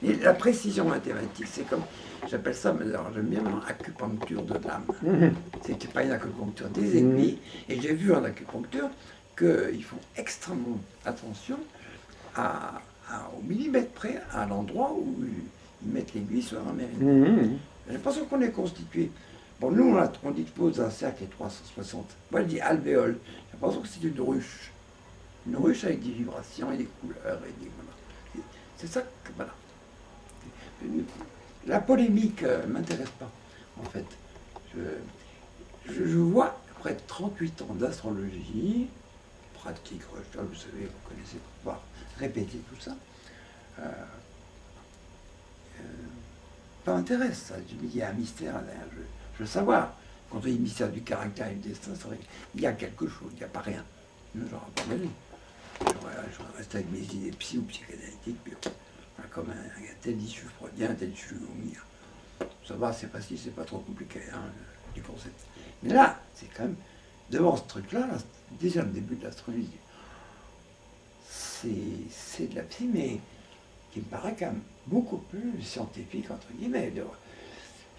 Et la précision mathématique, c'est comme, j'appelle ça, mais alors j'aime bien maintenant, acupuncture de l'âme. C'est pas une acupuncture des aiguilles. Et j'ai vu en acupuncture qu'ils font extrêmement attention au millimètre près à l'endroit où ils mettent l'aiguille sur un méridien. J'ai l'impression qu'on est constitué. Bon, nous, on dispose d'un cercle et 360. Moi, je dis alvéole. J'ai l'impression que c'est une ruche. Une ruche avec des vibrations et des couleurs. Et des, voilà. C'est ça que. Voilà. La polémique ne m'intéresse pas, en fait. Je vois, après 38 ans d'astrologie, pratique, vous savez, vous connaissez pour pouvoir répéter tout ça, ça m'intéresse, ça. Je me dis, il y a un mystère derrière. Je veux savoir. Quand on dit mystère du caractère et du destin, c'est vrai qu'il y a quelque chose, il n'y a pas rien. J'aurais pas d'aller. J'aurais resté avec mes idées psy ou psychanalytiques, puis comme un tel dit je suis freudien, un tel je suis jungien. Ça va, c'est facile, c'est pas trop compliqué, hein, les concepts. Mais là, c'est quand même, devant ce truc-là, là, déjà le début de l'astrologie, c'est de la psy, mais qui me paraît quand même beaucoup plus scientifique, entre guillemets.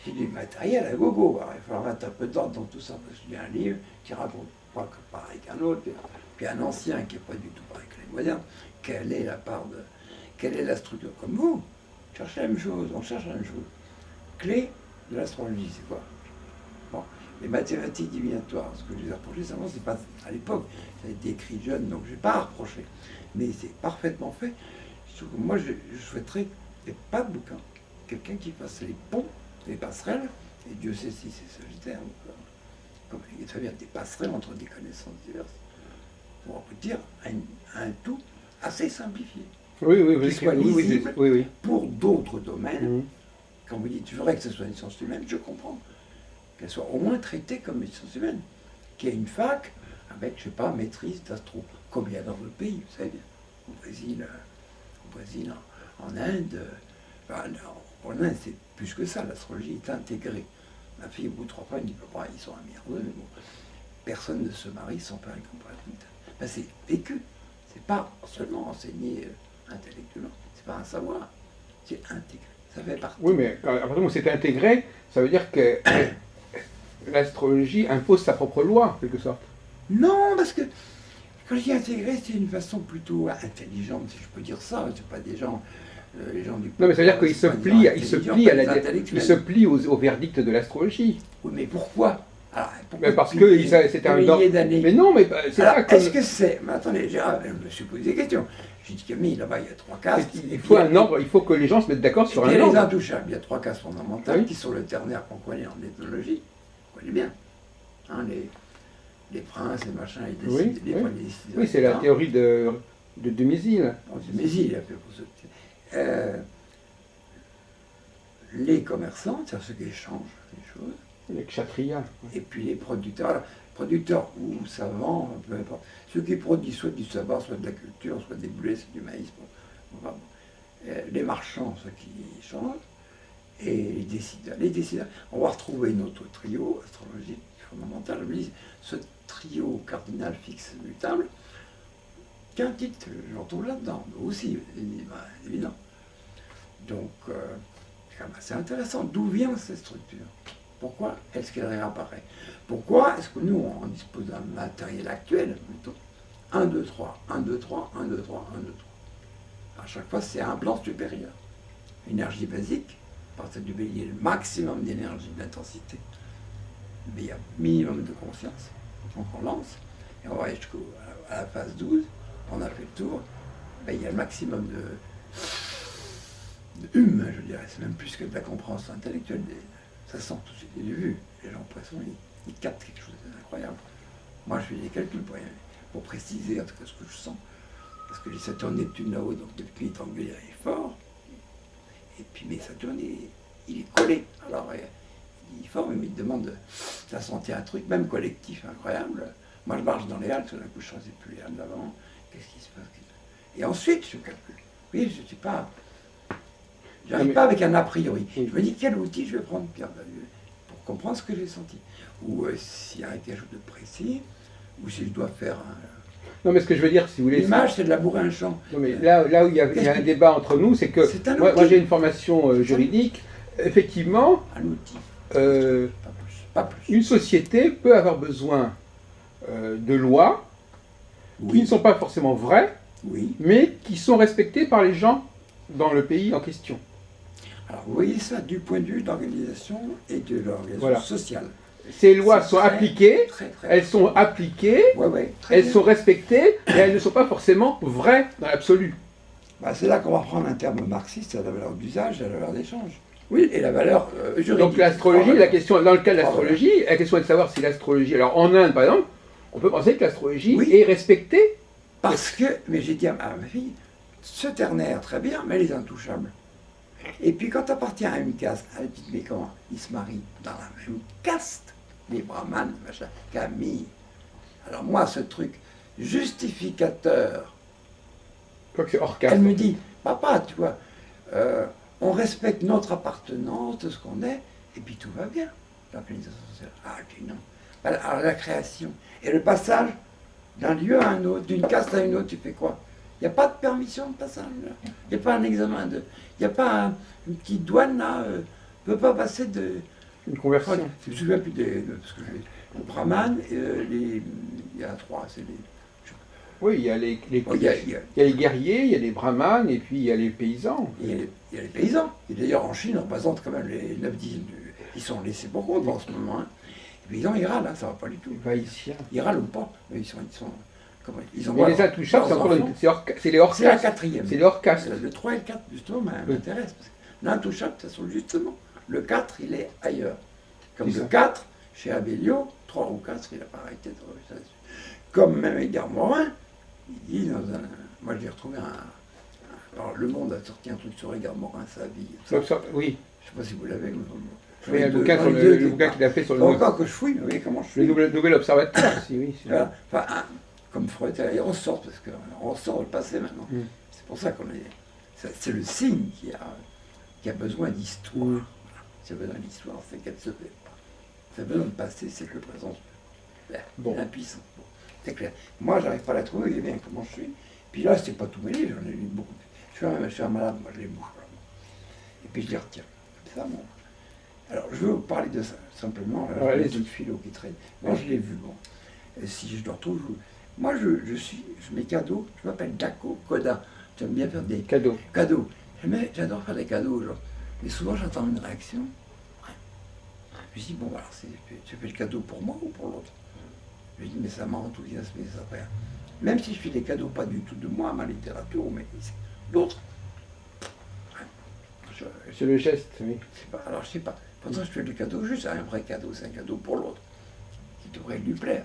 C'est du matériel à gogo. Alors, il va falloir mettre un peu d'ordre dans tout ça, parce qu'il y a un livre qui raconte pas que pareil qu'un autre, puis un ancien qui n'est pas du tout pareil que les modernes. Quelle est la part de. Quelle est la structure? Comme vous, cherchez la même chose, on cherche la même chose. Clé de l'astrologie, c'est quoi? Bon, les mathématiques divinatoires, ce que je les ai reprochées, c'est pas à l'époque, ça a été écrit jeune, donc je n'ai pas à reprocher. Mais c'est parfaitement fait. Moi, je souhaiterais, et pas de bouquin, quelqu'un qui fasse les ponts, les passerelles, et Dieu sait si c'est Sagittaire, comme il est très bien, des passerelles entre des connaissances diverses, pour aboutir à un tout assez simplifié. Oui, oui, Qui soit lisible oui. pour d'autres domaines. Quand vous dites, je voudrais que ce soit une science humaine, je comprends. Qu'elle soit au moins traitée comme une science humaine. Qu'il y ait une fac avec, je ne sais pas, maîtrise d'astro, comme il y a dans le pays, vous savez bien. Au Brésil, en Inde. En Inde, c'est plus que ça, l'astrologie est intégrée. Ma fille, au bout de 3 fois, elle dit, papa, ils sont amireux, mais bon, personne ne se marie sans faire une comparaison. Ben, c'est vécu. C'est pas seulement enseigné intellectuellement, c'est pas un savoir, c'est intégré. Ça fait partie. Oui, mais à partir du moment où c'est intégré, ça veut dire que l'astrologie impose sa propre loi, en quelque sorte. Non, parce que quand je dis intégré, c'est une façon plutôt intelligente, si je peux dire ça. C'est pas des gens, les gens du. Non, mais ça veut dire qu'il se plie au verdict de l'astrologie. Oui, mais pourquoi? Alors, mais parce que c'était un milliers d'années. Mais non, mais c'est ça que. Est-ce que c'est. Mais attendez, je me suis posé des questions. J'ai dit, Camille, là-bas, il y a 3 cases. Il faut un ordre, il faut que les gens se mettent d'accord sur un ordre. Il y a les intouchables, il y a 3 cases fondamentales qui sont le ternaire qu'on connaît en ethnologie. On connaît bien. Hein, les princes, les machins, les décideurs. Oui, c'est la théorie de Mézil. De Mézil, il a fait pour ce. Les commerçants, c'est-à-dire ceux qui échangent les choses. Les kshatriyas. Et puis les producteurs. Alors, producteurs ou savants, peu importe. Ceux qui produisent soit du savoir, soit de la culture, soit des blés, soit du maïs. Enfin, les marchands, ceux qui changent. Et les décideurs. Les décideurs. On va retrouver notre trio astrologique fondamental. Je me dis, ce trio cardinal fixe mutable, qu'un titre, je retrouve là-dedans, aussi, évident. Donc, c'est intéressant. D'où vient cette structure? Pourquoi est-ce qu'elle réapparaît? Pourquoi est-ce que nous, on dispose d'un matériel actuel, plutôt 1, 2, 3, 1, 2, 3, 1, 2, 3, 1, 2, 3. À chaque fois, c'est un plan supérieur. Énergie basique, à partir du bélier, le maximum d'énergie, d'intensité. Mais il y a un minimum de conscience. Donc on lance, et on va jusqu'à la phase 12, on a fait le tour, ben, il y a le maximum de hume, je dirais, c'est même plus que de la compréhension intellectuelle. Ça sent tout de suite, j'ai vu, les gens pression, ils captent quelque chose d'incroyable. Moi, je fais des calculs pour préciser en tout cas ce que je sens. Parce que j'ai Saturne-Neptune là-haut, donc le client angulaire est fort. Et puis, mais Saturne, il est collé. Alors, il est fort, mais il demande de sentir un truc, même collectif, incroyable. Moi, je marche dans les Halles, tout d'un coup, je ne sais plus les Halles d'avant. Qu'est-ce qui se passe? Et ensuite, je calcule. Oui, je ne suis pas. J'arrive pas avec un a priori. Je me dis quel outil je vais prendre pour comprendre ce que j'ai senti. Ou s'il y a quelque chose de précis, ou si je dois faire Non, mais ce que je veux dire, si vous voulez... L'image, c'est de labourer un champ. Non, mais là où il y a un débat entre nous, c'est que moi j'ai une formation juridique. Effectivement, Un outil. Pas plus. une société peut avoir besoin de lois qui ne sont pas forcément vraies, mais qui sont respectées par les gens dans le pays en question. Alors vous voyez ça du point de vue de l'organisation et de l'organisation sociale. Ces lois sont appliquées, elles sont appliquées, elles sont respectées, et elles ne sont pas forcément vraies dans l'absolu. Bah, c'est là qu'on va prendre un terme marxiste, la valeur d'usage et la valeur d'échange. Oui, et la valeur juridique. Donc l'astrologie, la question, dans le cas de l'astrologie, la question est de savoir si l'astrologie... Alors en Inde, par exemple, on peut penser que l'astrologie est respectée. Parce que, mais j'ai dit à ma fille, ce ternaire, très bien, mais les intouchables. Et puis quand tu appartiens à une caste, elle dit, mais comment ils se marient dans la même caste, les brahmanes, machin, Camille. Alors moi, ce truc justificateur, c'est hors caste. Elle me dit, papa, tu vois, on respecte notre appartenance de ce qu'on est, et puis tout va bien. L'organisation sociale. Ah, je dis non. Alors la création. Et le passage d'un lieu à un autre, d'une caste à une autre, tu fais quoi? Il n'y a pas de permission de passage. Il n'y a pas un examen de... Il n'y a pas une petite douane là. Ne peut pas passer de... Une conversion. Je ne me souviens plus parce que le brahman, il y a trois, c'est les... Oui, il y a les guerriers, il y a les brahmanes, et puis il y a les paysans. Il y a les paysans, qui d'ailleurs en Chine représentent quand même les 9-10, ils sont laissés pour compte en ce moment. Hein. Les paysans, ils râlent, hein, ça ne va pas du tout. Ils râlent ou pas, mais ils ont mais les intouchables, c'est les hors caste. C'est la quatrième. C'est les hors caste. Le 3 et le 4, justement, m'intéresse. L'intouchable, ça sont justement, le 4, il est ailleurs. Comme le 4, chez Abellio, 3 ou 4, il n'a pas arrêté de... Comme même Edgar Morin, il dit dans un... Moi, j'ai retrouvé alors, Le Monde a sorti un truc sur Edgar Morin, sa vie. Oui. Je ne sais pas si vous l'avez. Oui, le bouquin qu'il a fait sur le... Encore que je fouille, vous voyez comment je fouille. Le nouvel observateur aussi, oui. Voilà. Enfin, comme Freud, il ressort, parce qu'on ressort le passé maintenant. C'est pour ça qu'on est... C'est le signe qui a besoin d'histoire. S'il a besoin d'histoire, c'est qu'elle se fait pas. S'il a besoin de passé, c'est que le présent se fait. L'impuissance. C'est clair. Moi, j'arrive pas à la trouver, il est bien comment je suis. Puis là, c'est pas tout mêlé, j'en ai lu beaucoup. Je suis un malade, moi, je les bouge. Et puis je les retiens. Ça, bon. Alors, je veux vous parler de ça, simplement. Les autres philo qui traînent. Moi, je l'ai vu, bon. Et si je le retrouve, moi, je mets cadeaux, je m'appelle Daco Koda. J'aime bien faire des cadeaux. J'adore faire des cadeaux, genre. Mais souvent, j'attends une réaction. Je me dis, bon, alors, tu fais le cadeau pour moi ou pour l'autre? Je dis, mais ça m'a enthousiasmé, ça fait. Même si je fais des cadeaux pas du tout de moi, ma littérature, mais d'autres. C'est le geste, oui. Alors, je sais pas. Pourtant, je fais le cadeau juste un vrai cadeau, c'est un cadeau pour l'autre, qui devrait lui plaire.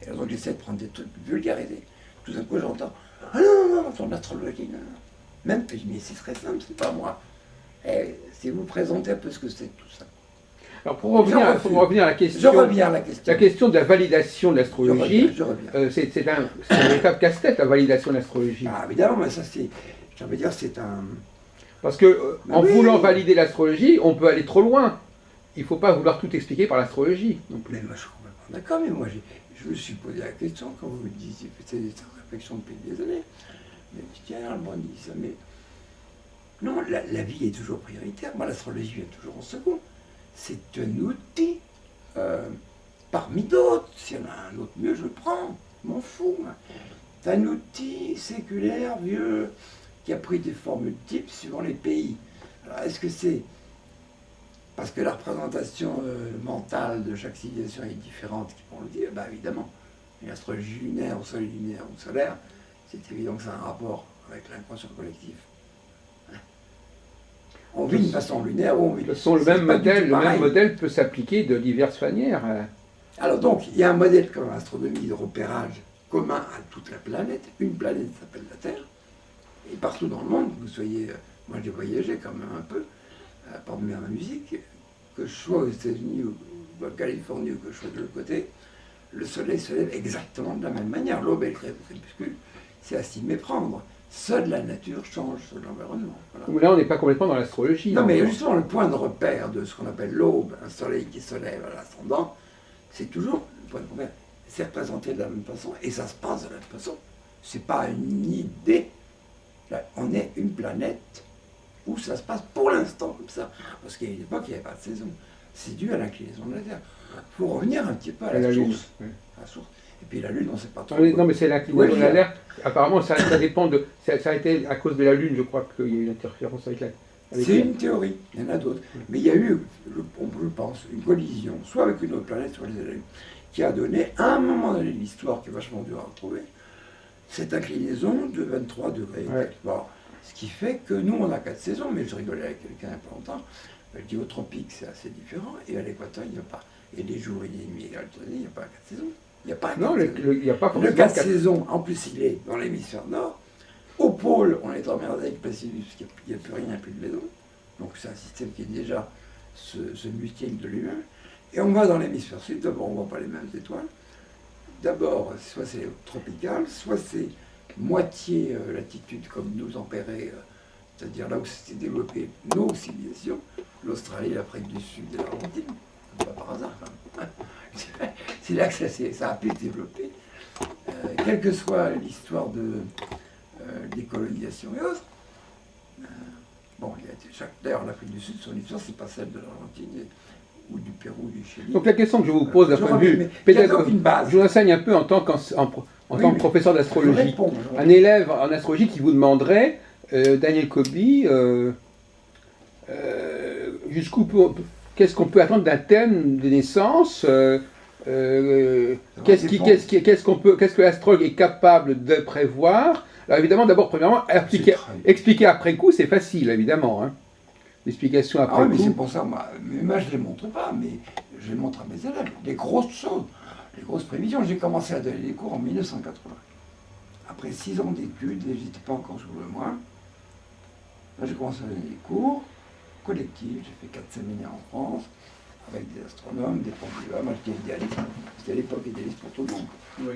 Et donc, j'essaie de prendre des trucs vulgarisés. Tout d'un coup, j'entends, ah non, ton astrologie, non. Même, je dis, mais c'est très simple, c'est pas moi. Et si vous présentez un peu ce que c'est tout ça. Alors pour revenir à la question, la question de la validation de l'astrologie, c'est un véritable casse-tête, la validation de l'astrologie. Ah, évidemment, mais ça c'est, je veux dire, c'est un... Parce que en voulant valider l'astrologie, on peut aller trop loin. Il ne faut pas vouloir tout expliquer par l'astrologie. Mais moi je suis complètement d'accord, mais moi je me suis posé la question quand vous me disiez, c'était des réflexions depuis des années. Mais je dis, tiens, le bon dit ça, mais... Non, la vie est toujours prioritaire, moi l'astrologie vient toujours en second. C'est un outil parmi d'autres. S'il y en a un autre mieux, je le prends. Je m'en fous. C'est un outil séculaire, vieux, qui a pris des formes types suivant les pays. Alors, est-ce que c'est parce que la représentation mentale de chaque civilisation est différente qu'ils vont le dire? Ben, évidemment. L'astrologie lunaire ou solaire, c'est évident que ça a un rapport avec l'inconscient collectif. On vit d'une façon lunaire ou on vit... Le même modèle peut s'appliquer de diverses manières. Alors donc, il y a un modèle comme l'astronomie de repérage commun à toute la planète. Une planète s'appelle la Terre. Et partout dans le monde, vous soyez... Moi, j'ai voyagé quand même un peu, par ma musique, que je sois aux États-Unis ou en Californie ou que je sois de l'autre côté, le soleil se lève exactement de la même manière. L'aube et le crépuscule, c'est à s'y méprendre. Seule la nature change, seul l'environnement. Voilà. Là, on n'est pas complètement dans l'astrologie. Non, mais justement, le point de repère de ce qu'on appelle l'aube, un soleil qui se lève à l'ascendant, c'est toujours le point de repère. C'est représenté de la même façon, et ça se passe de la même façon c'est pas une idée. Là, on est une planète où ça se passe pour l'instant comme ça. Parce qu'à une époque, il n'y avait pas de saison. C'est dû à l'inclinaison de la Terre. Il faut revenir un petit peu à la source. Oui. À la source. Et puis la Lune, on ne sait pas trop. Non, mais c'est l'inclinaison de la Terre. Apparemment, ça dépend de. Ça a été à cause de la Lune, je crois qu'il y a eu une interférence avec la. C'est une théorie, il y en a d'autres. Mais il y a eu, je pense, une collision, soit avec une autre planète, soit les Lune, qui a donné, à un moment donné de l'histoire, qui est vachement dur à retrouver, cette inclinaison de 23 degrés. Ouais. Bon, ce qui fait que nous, on a 4 saisons, mais je rigolais avec quelqu'un il n'y a pas longtemps. Elle dit au tropique, c'est assez différent, et à l'équateur, il n'y a pas. Et les jours et les nuits égales, il n'y a pas 4 saisons. Il n'y a pas 4 saisons. Il n'y a pas forcément le 4 saisons, en plus, il est dans l'hémisphère nord. Au pôle, on est emmerdé avec Placidus, parce qu'il n'y a plus rien, il n'y a plus de maison. Donc c'est un système qui est déjà se multiplie de lui-même. Et on va dans l'hémisphère sud, d'abord on ne voit pas les mêmes étoiles. D'abord, soit c'est tropical, soit c'est moitié latitude comme nous empérés, c'est-à-dire là où s'étaient développées nos civilisations, l'Australie, l'Afrique du Sud et l'Argentine. Pas par hasard quand même. C'est là que ça a pu se développer. Quelle que soit l'histoire des colonisations et autres. Bon, d'ailleurs, l'Afrique du Sud, son histoire, c'est pas celle de l'Argentine ou du Pérou, du Chili. Donc la question que je vous pose d'un point de vue pédagogique, je vous enseigne un peu en tant que professeur d'astrologie. Un élève en astrologie qui vous demanderait, Daniel Coby, qu'est-ce qu'on peut attendre d'un thème de naissance qu'est-ce que l'astrologue est capable de prévoir? Alors évidemment, d'abord, premièrement, expliquer après coup, c'est facile, évidemment. Hein. L'explication après coup. Mais c'est pour ça, moi je ne les montre pas, mais je les montre à mes élèves. Les grosses choses, les grosses prévisions. J'ai commencé à donner des cours en 1980. Après 6 ans d'études, et j'étais pas encore sur le mois. Là, j'ai commencé à donner des cours collectifs. J'ai fait 4 séminaires en France, avec des astronomes, des pendulomes. Moi, j'étais idéaliste. C'était à l'époque idéaliste pour tout le monde. Oui.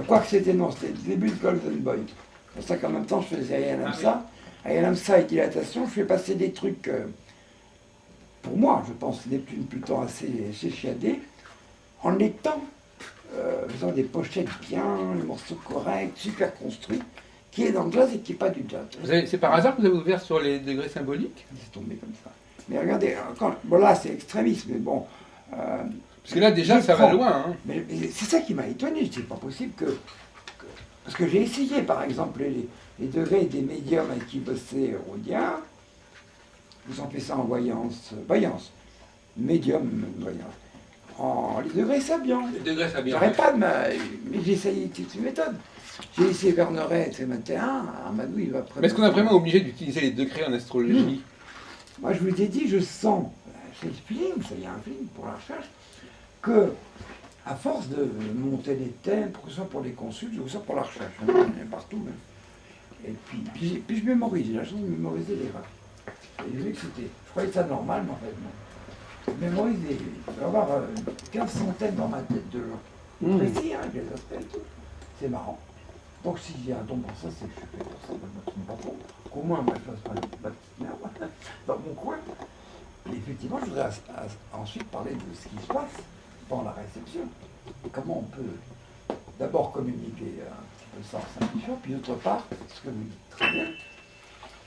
Quoique c'était non, c'était le début de Golden Boy. C'est pour ça qu'en même temps, je faisais Ayalamsa. Ayalamsa et dilatation, je fais passer des trucs, pour moi, je pense, Neptune, Pluton assez chiadés, en étant, faisant des pochettes bien, les morceaux corrects, super construits, qui est dans le jazz et qui n'est pas du jazz. C'est par hasard que vous avez ouvert sur les degrés symboliques? C'est tombé comme ça. Mais regardez, bon là c'est extrémiste, mais bon... parce que là déjà ça va loin. Hein. Mais c'est ça qui m'a étonné, c'est pas possible que... Parce que j'ai essayé par exemple les degrés des médiums avec qui bossait Rodiard, ils ont fait ça en voyance, médium voyance. Les degrés Sabian. Les degrés Sabian. J'arrête pas mais j'ai essayé toutes ces méthodes. J'ai essayé Verneret, C21, Amadou, il va Mais est-ce qu'on est vraiment obligé d'utiliser les degrés en astrologie? Moi je vous ai dit, je sens, c'est le feeling, ça y a un feeling pour la recherche, que à force de monter des thèmes, que ce soit pour les consultes, ou ça pour la recherche, partout même. Et puis je mémorise, j'ai la chance de mémoriser les graphes. Et j'ai vu que c'était, je croyais ça normal, mais en fait non. Je mémorise je vais avoir 15 centaines dans ma tête de gens. Précis, hein, je les appelle tout. C'est marrant. Donc s'il y a un don pour ça, c'est que je suis fait pour ça, je ne me trompe pas trop. Qu'au moins, moi, je fasse pas ma petite merde dans mon coin. Et effectivement, je voudrais ensuite parler de ce qui se passe dans la réception. Comment on peut d'abord communiquer un petit peu ça en simplifiant, puis d'autre part, ce que vous dites très bien,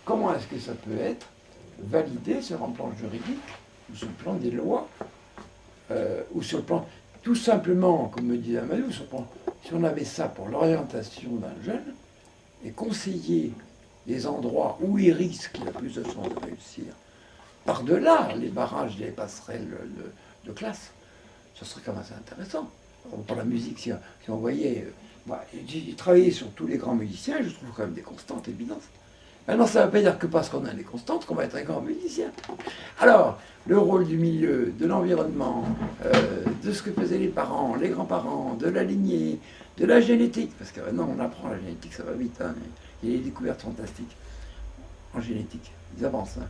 comment est-ce que ça peut être validé sur un plan juridique, ou sur le plan des lois, ou sur le plan, tout simplement, comme me disait Amadou, sur le plan, si on avait ça pour l'orientation d'un jeune, et conseiller les endroits où il risque, il a plus de chances de réussir, par-delà les barrages, les passerelles de classe, ça serait quand même assez intéressant. Pour la musique, si on voyait... j'ai travaillé sur tous les grands musiciens, et je trouve quand même des constantes évidentes. Maintenant, ça ne veut pas dire que parce qu'on a des constantes qu'on va être un grand musicien. Alors, le rôle du milieu, de l'environnement, de ce que faisaient les parents, les grands-parents, de la lignée, de la génétique, parce que maintenant on apprend la génétique, ça va vite, hein, il y a des découvertes fantastiques en génétique, ils avancent. Hein.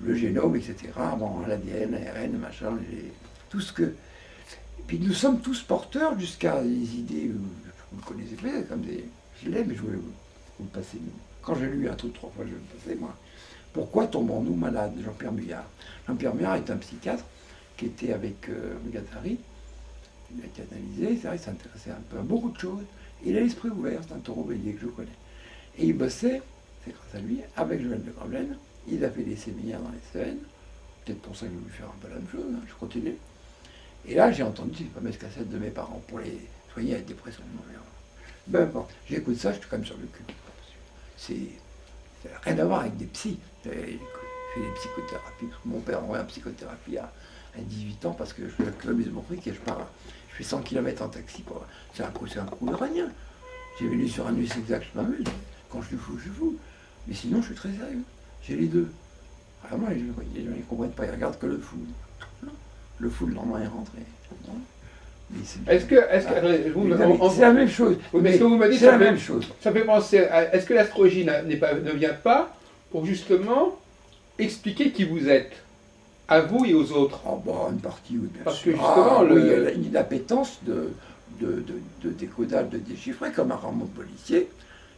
Le génome, etc., bon, l'ADN, l'ARN, machin, tout ce que... Et puis nous sommes tous porteurs jusqu'à des idées, vous le connaissez peut-être, comme des... Je l'ai, mais je voulais vous le passer. Quand j'ai lu un truc 3 fois, je vais le passer, moi. Pourquoi tombons-nous malades? Jean-Pierre Muyard. Jean-Pierre Muyard est un psychiatre qui était avec Guattari. Il a été analysé, c'est vrai, il s'intéressait un peu à beaucoup de choses. Il a l'esprit ouvert, c'est un taureau bélier que je connais. Et il bossait, c'est grâce à lui, avec Joël de Gravelaine. Il a fait des séminaires dans les Cévennes. Peut-être pour ça que je voulais faire un peu la même chose, hein, je continue. Et là, j'ai entendu ces fameuses cassettes de mes parents pour les soigner à la dépression de mon mère. Ben bon, j'écoute ça, je suis quand même sur le cul. Ça n'a rien à voir avec des psys. J'ai fait des psychothérapies. Mon père envoie en psychothérapie à 18 ans parce que je fais le club isomorphique et je fais 100 km en taxi. C'est un coup de rien. J'ai venu sur un US exact, je m'amuse. Quand je suis fou, je suis fou. Mais sinon, je suis très sérieux. J'ai les deux. Vraiment, les gens ne comprennent pas, ils regardent que le fou. Le fou, le lendemain, est rentré. C'est la même chose. Mais ce que vous m'avez dit, c'est la même chose. Ça fait penser à, est-ce que l'astrologie ne vient pas pour justement expliquer qui vous êtes, à vous et aux autres? Oh, bah, une partie, oui, bien Parce sûr. que justement, oui, il y a une appétence de décodage, de déchiffrer, comme un roman policier.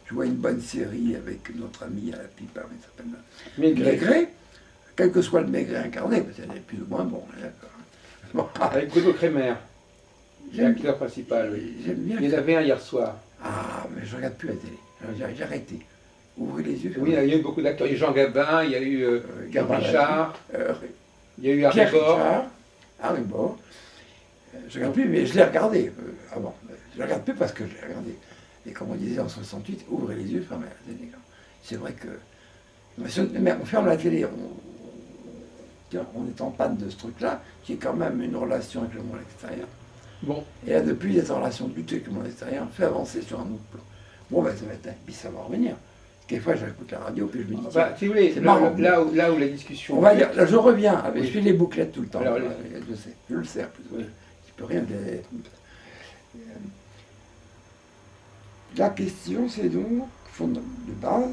Je vois une bonne série avec notre ami à la pipe, il s'appelle Maigret. Quel que soit le Maigret incarné, parce qu'il est plus ou moins bon. Bon. Avec Bruno Kremer, l'acteur principal. J'aime bien. Il y en avait un hier soir. Ah, mais je ne regarde plus la télé. J'ai arrêté. Ouvrez les yeux. Oui, il y a eu beaucoup d'acteurs. Il y a eu Jean Gabin, il y a eu Richard, il y a eu Harry Bor. Je ne regarde plus, mais je l'ai regardé avant. Je ne regarde plus parce que je l'ai regardé. Et comme on disait en 68, ouvrez les yeux, fermez la télé. C'est vrai que... Mais on ferme la télé, on est en panne de ce truc-là, qui est quand même une relation avec le monde extérieur. Bon. Et là, depuis, cette relation de lutte avec le monde extérieur fait avancer sur un autre plan. Bon, ben, ça va être... Puis ça va revenir. Quelquefois, j'écoute la radio, puis je me dis... Si vous voulez, là où la discussion... On va dire, là, je reviens, je fais les bouclettes tout le temps. Alors, je le sais, plus ou moins. Je peux rien... La question, c'est donc, de base...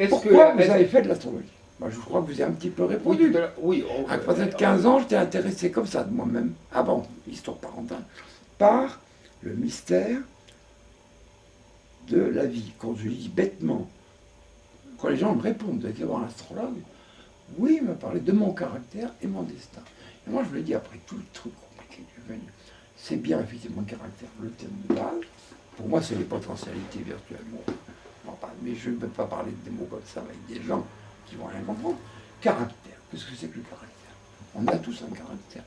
Pourquoi vous avez fait de l'astrologie? Moi, je crois que vous avez un petit peu répondu. Oui, à peut-être 15 ans, j'étais intéressé comme ça de moi-même, avant, histoire parentale, par le mystère de la vie. Quand je dis bêtement, quand les gens me répondent, vous allez voir un astrologue, oui, il m'a parlé de mon caractère et mon destin. Et moi, je me dis, après tout le truc compliqué qui est venu, c'est bien effectivement le caractère, le thème de base. Pour moi, c'est les potentialités virtuelles. Mais je ne peux pas parler des mots comme ça avec des gens qui vont rien comprendre. Caractère, qu'est-ce que c'est que le caractère? On a tous un caractère.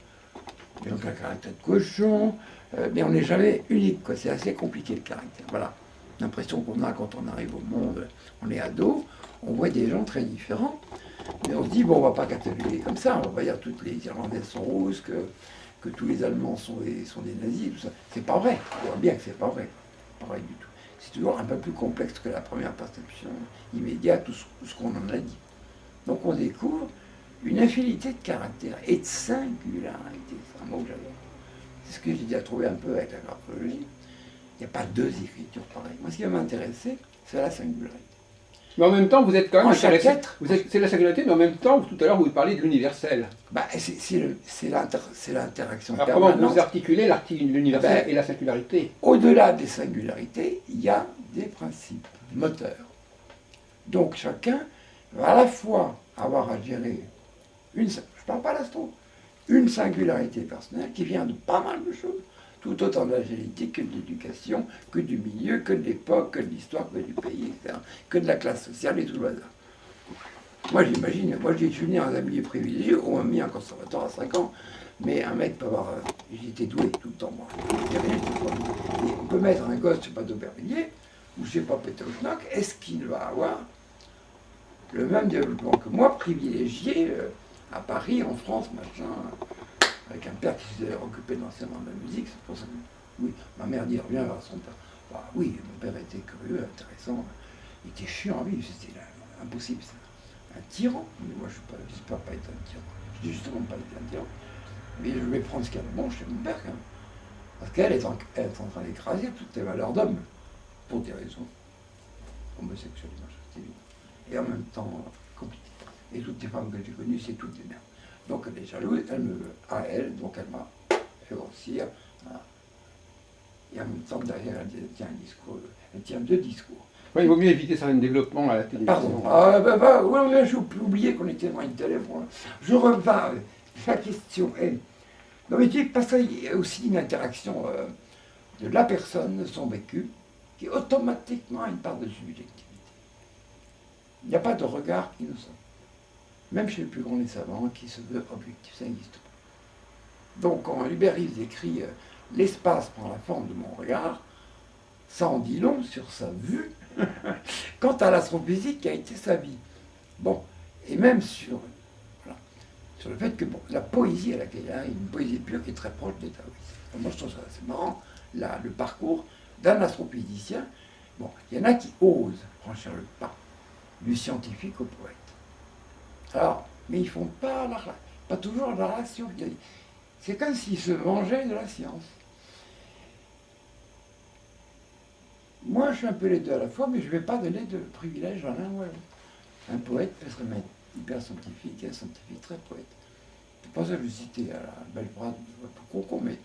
Donc un caractère de cochon, mais on n'est jamais unique, quoi. C'est assez compliqué le caractère. Voilà l'impression qu'on a quand on arrive au monde, on est ado, on voit des gens très différents, mais on se dit, bon, on ne va pas cataloguer comme ça, on va dire que toutes les Irlandaises sont rousses, que tous les Allemands sont des nazis, tout ça. C'est pas vrai, on voit bien que c'est pas vrai, pas vrai du tout. C'est toujours un peu plus complexe que la première perception immédiate, tout ce qu'on en a dit. Donc on découvre une infinité de caractères et de singularités. C'est un mot que j'adore. C'est ce que j'ai déjà trouvé un peu avec la graphologie. Il n'y a pas deux écritures pareilles. Moi, ce qui va m'intéresser, c'est la singularité. Mais en même temps, vous êtes quand même... C'est la singularité, mais en même temps, tout à l'heure, vous parliez de l'universel. Bah, c'est l'interaction permanente. Alors comment vous articulez l'universel et la singularité? Au-delà des singularités, il y a des principes moteurs. Donc chacun va à la fois avoir à gérer je ne parle pas d'astro, une singularité personnelle qui vient de pas mal de choses, tout autant de la génétique que de l'éducation, que du milieu, que de l'époque, que de l'histoire, que du pays, etc., que de la classe sociale et tout le hasard. Moi j'imagine, je suis né dans un milieu privilégié, on m'a mis un conservatoire à 5 ans, mais un mec peut avoir... J'étais doué tout le temps, moi. Et on peut mettre un gosse, je ne sais pas, d'Aubervilliers, ou je ne sais pas, Pétochnock, est-ce qu'il va avoir le même développement que moi, privilégié à Paris, en France, machin, avec un père qui s'est occupé de l'enseignement de la musique, c'est pour ça que... Oui, ma mère dit, reviens vers son père. Bah, oui, mon père était curieux, intéressant, il était chiant à vivre, c'était impossible, ça. Un tyran, mais moi je n'espère pas être un tyran, je dis justement pas être un tyran, mais je vais prendre ce qu'il y a de bon chez mon père quand même. Parce qu'elle est en train d'écraser toutes les valeurs d'homme, pour des raisons homosexuelles, c'est évident. Et en même temps compliqué. Et toutes les femmes que j'ai connues, c'est toutes des merdes. Donc elle est jalouse, elle me veut à elle, donc elle m'a fait grossir. Voilà. Et en même temps, derrière, elle tient un discours, elle tient 2 discours. Ouais, il vaut mieux éviter certains développements à la télévision. Pardon, j'ai oublié qu'on était dans une téléphone. Je reviens, la question est... Non mais tu sais, parce qu'il y a aussi une interaction de la personne, de son vécu, qui automatiquement a une part de subjectivité. Il n'y a pas de regard qui nous sort. Même chez les plus grands des savants, qui se veut objectif, ça n'existe pas. Donc quand Hubert Reeves écrit l'espace prend la forme de mon regard, ça en dit long sur sa vue quant à l'astrophysique qui a été sa vie. Bon, et même sur le fait que la poésie à laquelle il a une poésie pure qui est très proche des taoïstes. Moi je trouve ça assez marrant, là, le parcours d'un astrophysicien. Bon, il y en a qui osent franchir le pas du scientifique au poète. Alors, mais ils ne font pas toujours la relation. C'est comme s'ils se vengeaient de la science. Moi, je suis un peu les deux à la fois, mais je ne vais pas donner de privilège à l'un ou à l'autre. Un poète peut se remettre hyper scientifique et un scientifique très poète. C'est pas ça que je citais à la belle phrase, mais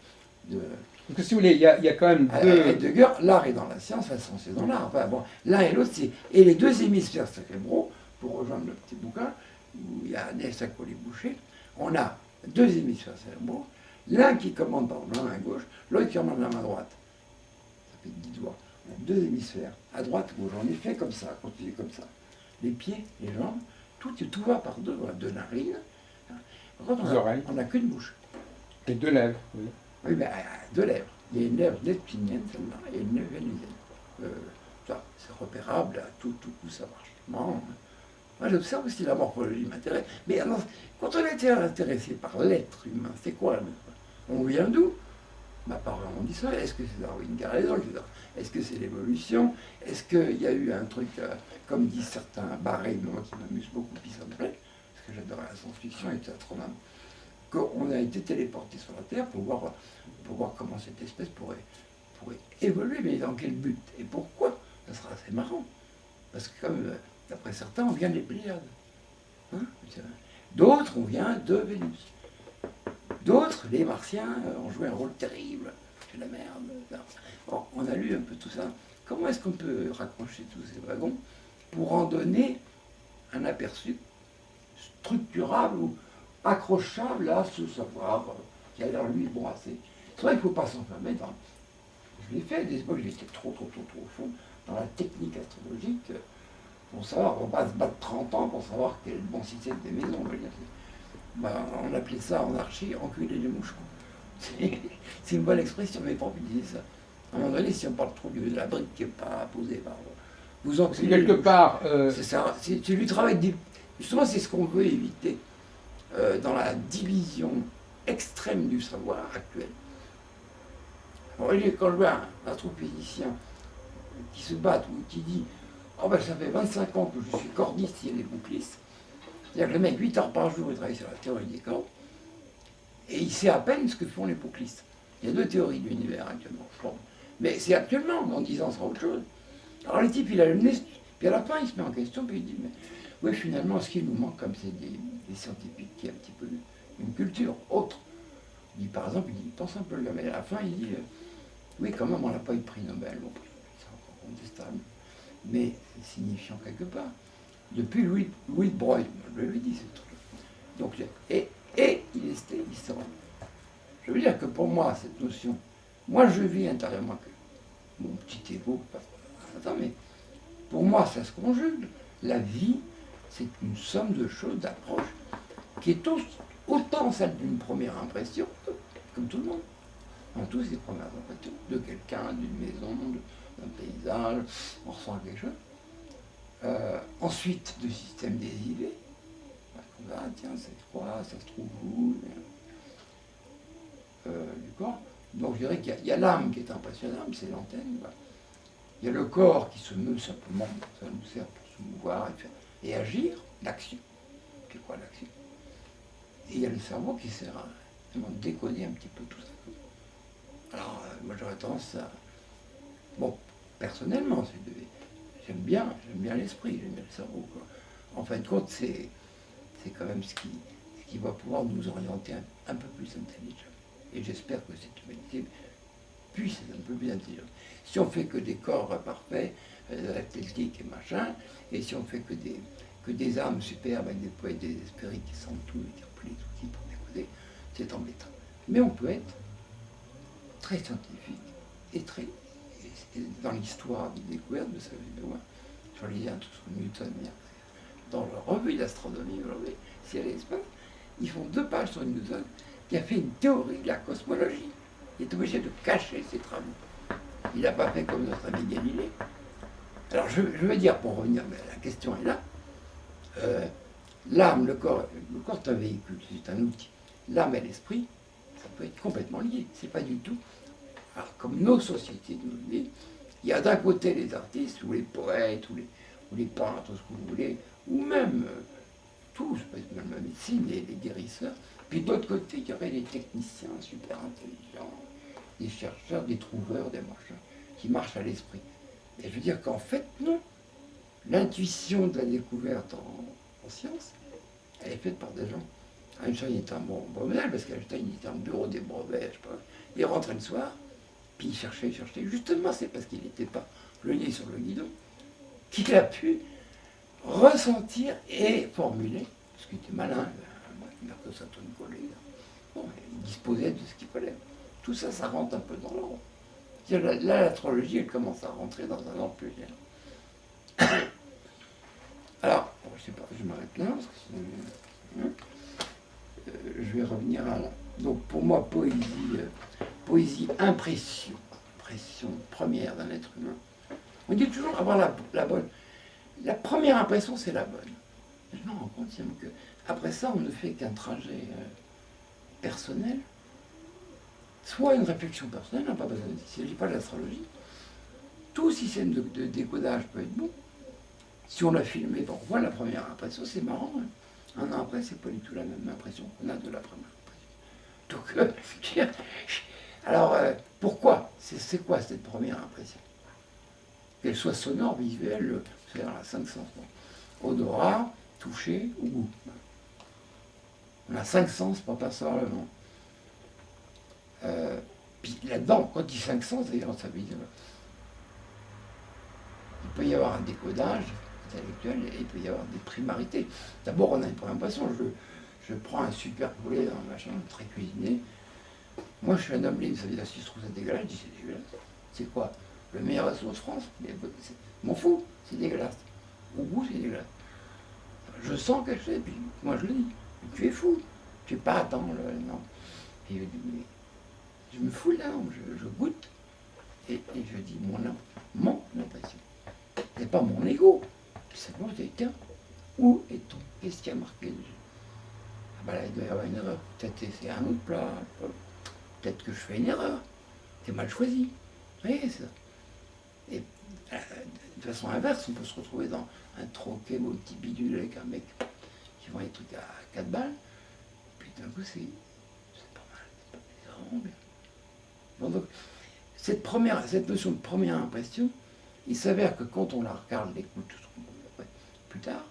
de... Donc, si vous voulez, il y a quand même deux... Heidegger, l'art est dans la science, la science est dans l'art. Enfin, bon, l'un et l'autre, c'est... Et les deux hémisphères cérébraux, pour rejoindre le petit bouquin, où il y a Agnès Accoli-Boucher, on a deux hémisphères cérébraux, l'un qui commande par la main gauche, l'autre qui commande la main droite. Ça fait 10 doigts. On a deux hémisphères, à droite, gauche. On est fait comme ça, continué comme ça. Les pieds, les jambes, tout va par deux narines. On n'a qu'une bouche. Et deux lèvres, oui. Oui, mais deux lèvres. Il y a une lèvre neptunienne, celle-là, et une lèvre vénusienne. Ça, c'est repérable, tout ça marche. Bon. Moi, j'observe aussi la morphologie, m'intéresse. Mais alors, quand on était intéressé par l'être humain, c'est quoi? On vient d'où? Par on dit ça, est-ce que c'est Darwin qui a raison? Est-ce que c'est l'évolution? Est-ce qu'il y a eu un truc, comme disent certains barrés, moi qui m'amuse beaucoup, qui ça me plaît, parce que j'adore la science-fiction et le astronome, qu'on a été téléporté sur la Terre pour voir comment cette espèce pourrait évoluer, mais dans quel but et pourquoi? Ça sera assez marrant. Parce que comme, d'après certains, on vient des Pléiades. Hein, d'autres, on vient de Vénus. D'autres, les Martiens, ont joué un rôle terrible. C'est la merde. Bon, on a lu un peu tout ça. Comment est-ce qu'on peut raccrocher tous ces wagons pour en donner un aperçu structurable ou accrochable à ce savoir qui a l'air, lui, bon, assez. C'est vrai qu'il ne faut pas s'enfermer dans... Je l'ai fait, des fois, j'étais trop au fond dans la technique astrologique pour savoir, on va se battre 30 ans pour savoir quel est le bon système des maisons. On appelait ça en archi enculer les mouches. C'est une bonne expression, mes profs disaient ça. À un moment donné, si on parle trop de la brique qui n'est pas posée par vous enculez quelque part. C'est ça, c'est du travail. Justement, c'est ce qu'on veut éviter dans la division extrême du savoir actuel. Alors, quand je vois un astrophysicien qui se bat ou qui dit « Oh ben ça fait 25 ans que je suis cordiste, il y a des bouclistes », c'est-à-dire que le mec, 8 heures par jour, il travaille sur la théorie des cordes, et il sait à peine ce que font les bouclistes. Il y a deux théories de l'univers actuellement. Bon. Mais c'est actuellement, dans 10 ans, ce sera autre chose. Alors le type, il a le nez, puis à la fin, il se met en question, puis il dit « Mais oui, finalement, ce qui nous manque, comme c'est des scientifiques qui ont un petit peu une culture autre. » Il dit, par exemple, il pense un peu le gars, mais à la fin, il dit oui, quand même, on n'a pas eu de prix Nobel. Bon, c'est encore contestable, mais c'est signifiant quelque part. Depuis Louis de Broglie, je lui ai dit ce truc. Donc, et il était historien. Je veux dire que pour moi, cette notion, moi je vis intérieurement que mon petit égo, mais pour moi, ça se conjugue. La vie, c'est une somme de choses, d'approches, qui est autant celle d'une première impression, comme tout le monde. On a tous ces premières impressions de quelqu'un, d'une maison, d'un paysage, on ressent quelque chose. Ensuite, de système des idées. On va, tiens, c'est quoi, ça se trouve où du corps. Donc je dirais qu'il y a l'âme qui est impressionnable, c'est l'antenne. Voilà. Il y a le corps qui se meut simplement, ça nous sert pour se mouvoir et agir, l'action. C'est quoi l'action? Et il y a le cerveau qui sert à décoder un petit peu tout ça. Alors, moi j'aurais tendance à... Bon, personnellement, j'aime bien l'esprit, j'aime bien le cerveau, quoi. En fin de compte, c'est quand même ce qui va pouvoir nous orienter un peu plus intelligemment. Et j'espère que cette humanité puisse être un peu plus intelligente. Si on fait que des corps parfaits, athlétiques et machin, et si on fait que des âmes superbes avec des poètes désespérés qui sentent tout et qui replient tout pour décoder, c'est embêtant. Mais on peut être très scientifique est très... Dans l'histoire des découvertes, vous savez bien moi, sur les liens sur Newton, dans leur revue d'astronomie aujourd'hui, Ciel et Espace, ils font 2 pages sur Newton qui a fait une théorie de la cosmologie. Il est obligé de cacher ses travaux. Il n'a pas fait comme notre ami Galilée. Alors je veux dire, pour revenir, mais la question est là, l'âme, le corps c'est un véhicule, c'est un outil. L'âme et l'esprit, ça peut être complètement lié. C'est pas du tout. Alors, comme nos sociétés nous le disent, il y a d'un côté les artistes, ou les poètes, ou les peintres, ce que vous voulez, ou même tous, même la médecine, les guérisseurs. Puis de l'autre côté, il y aurait les techniciens super intelligents, des chercheurs, des trouveurs, des machins, qui marchent à l'esprit. Et je veux dire qu'en fait, non. L'intuition de la découverte en science, elle est faite par des gens. Einstein était un bon modèle, parce qu'Einstein était dans le bureau des brevets, je sais pas. Il rentrait le soir, puis il cherchait. Justement, c'est parce qu'il n'était pas le nez sur le guidon qu'il a pu ressentir et formuler, parce qu'il était malin, Mercator collé. Bon, il disposait de ce qu'il fallait. Tout ça, ça rentre un peu dans l'ordre. Là, l'astrologie, elle commence à rentrer dans un ordre plus général. Alors, bon, je sais pas, je m'arrête là, parce que sinon, je vais revenir à là. Donc, pour moi, poésie, impression première d'un être humain. On dit toujours avoir la bonne. La première impression, c'est la bonne. Je me rends compte que après ça, on ne fait qu'un trajet personnel, soit une réflexion personnelle, pas besoin de, si je ne lis pas l'astrologie, tout système de décodage peut être bon. Si on l'a filmé, on voit la première impression, c'est marrant. Hein. Un an après, c'est pas du tout la même impression qu'on a de la première impression. Donc, alors, pourquoi? C'est quoi cette première impression? Qu'elle soit sonore, visuelle, c'est dans la 5 sens. Odorat, toucher ou goût. On a 5 sens pour percevoir le monde. Puis là-dedans, quand il dit 5 sens, d'ailleurs, ça veut dire il peut y avoir un décodage intellectuel et il peut y avoir des primarités. D'abord, on a une première impression. Je prends un super poulet dans le machin, très cuisiné. Moi, je suis un homme libre, ça veut dire si je trouve ça dégueulasse, je dis c'est dégueulasse. C'est quoi? Le meilleur resto de France? M'en fous, c'est dégueulasse. Au goût, c'est dégueulasse. Je sens quelque chose, et puis moi je le dis. Tu es fou, tu n'es pas dans le. Non. Et je dis, mais je me fous de la langue, je goûte, et je dis mon impression. C'est pas mon ego. Simplement, je dis, tiens, où est-on? Qu'est-ce qui a marqué dessus? Ah ben là, il doit y avoir une erreur. Peut-être c'est un autre plat. Peut-être que je fais une erreur. C'est mal choisi. Vous voyez ça? Et de façon inverse, on peut se retrouver dans un troquet multi-bidule avec un mec qui vend des trucs à 4 balles. Puis d'un coup, c'est pas mal. C'est vraiment bien. Bon, donc, cette notion de première impression, il s'avère que quand on la regarde, l'écoute plus tard,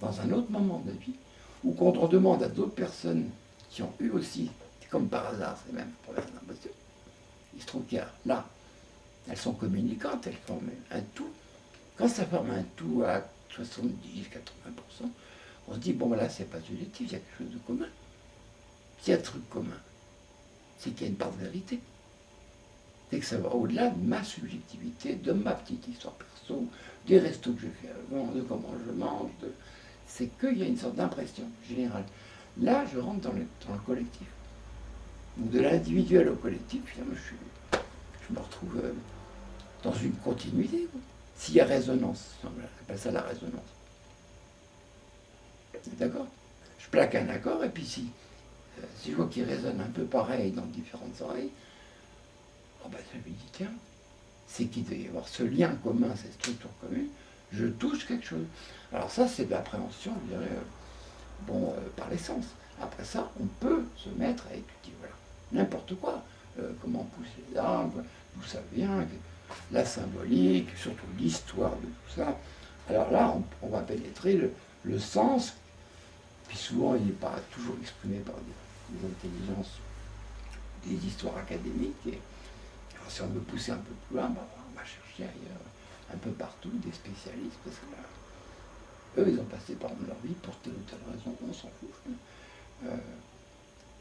dans un autre moment de vie, ou quand on demande à d'autres personnes qui ont eu aussi, comme par hasard, ces mêmes premières impressions, il se trouve qu'il y a là, elles sont communicantes, elles forment un tout. Quand ça forme un tout à 70-80%, on se dit, bon, là, c'est pas subjectif, il y a quelque chose de commun. S'il y a un truc commun, c'est qu'il y a une part de vérité. C'est que ça va au-delà de ma subjectivité, de ma petite histoire perso, des restos que j'ai fait avant, de comment je mange. C'est qu'il y a une sorte d'impression générale. Là, je rentre dans le collectif. Donc de l'individuel au collectif, finalement, je me retrouve dans une continuité. S'il y a résonance, on appelle ça la résonance. D'accord? Je plaque un accord, et puis si je vois qu'il résonne un peu pareil dans différentes oreilles, oh ben, ça lui dit, tiens, c'est qu'il doit y avoir ce lien commun, cette structure commune, je touche quelque chose. Alors ça, c'est de l'appréhension, je dirais, par l'essence. Après ça, on peut se mettre à étudier, voilà, n'importe quoi. Comment poussent les arbres, d'où ça vient, la symbolique, surtout l'histoire de tout ça. Alors là, on va pénétrer le sens, puis souvent, il n'est pas toujours exprimé par des intelligences, des histoires académiques. Et alors, si on veut pousser un peu plus loin, on va chercher ailleurs, un peu partout, des spécialistes, parce que là, eux, ils ont passé par leur vie pour telle ou telle raison, on s'en fout,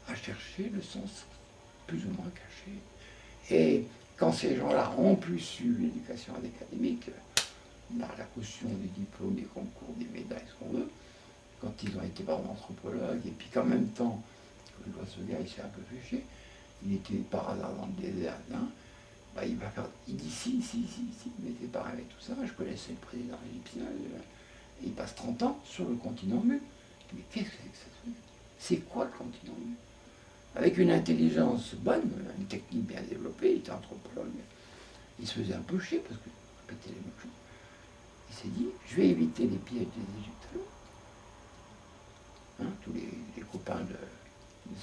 à chercher le sens plus ou moins caché. Et quand ces gens-là ont plus eu l'éducation académique, la caution des diplômes, des concours, des médailles, ce qu'on veut, quand ils ont été vraiment anthropologues, et puis qu'en même temps, je vois ce gars, il s'est un peu fait chier, il était par hasard dans le désert, hein, bah, il dit si, mais c'est pareil avec tout ça, je connaissais le président égyptien, et il passe 30 ans sur le continent mu. Mais qu'est-ce que c'est que ça? C'est quoi le continent mu? Avec une intelligence bonne, une technique bien développée, il était anthropologue, il se faisait un peu chier parce que répétait les mêmes choses. Il s'est dit, je vais éviter les pièges des Égyptiens, hein, tous les copains de M.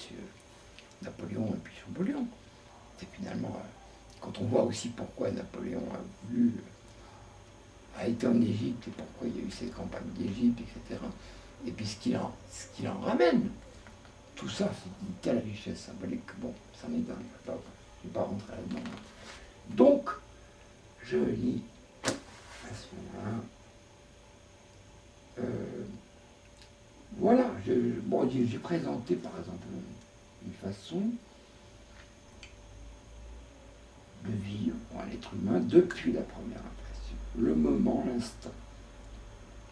Napoléon et puis Champollion. C'est finalement, quand on voit aussi pourquoi Napoléon a été en Égypte et pourquoi il y a eu ces campagnes d'Égypte, etc. Et puis ce qu'il en ramène, tout ça, c'est une telle richesse symbolique que bon, ça m'étonne, je ne vais pas rentrer là-dedans. Donc, je lis à ce moment-là. Voilà, j'ai présenté par exemple une façon de vivre pour un être humain depuis la première impression, le moment, l'instant,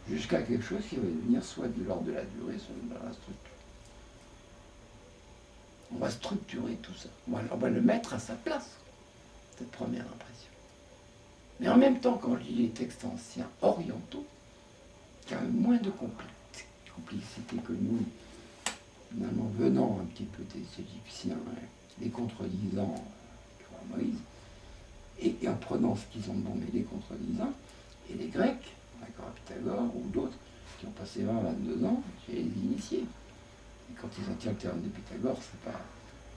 jusqu'à quelque chose qui va devenir soit de l'ordre de la durée, soit de la structure. On va structurer tout ça, on va le mettre à sa place, cette première impression. Mais en même temps, quand je lis les textes anciens orientaux, il y a moins de complicité que nous, finalement venant un petit peu des Égyptiens, les contredisant devant Moïse, et en prenant ce qu'ils ont de bon, mais les contredisant, et les Grecs, d'accord, à Pythagore ou d'autres, qui ont passé 20-22 ans chez les initiés. Et quand ils ont tiré le théorème de Pythagore,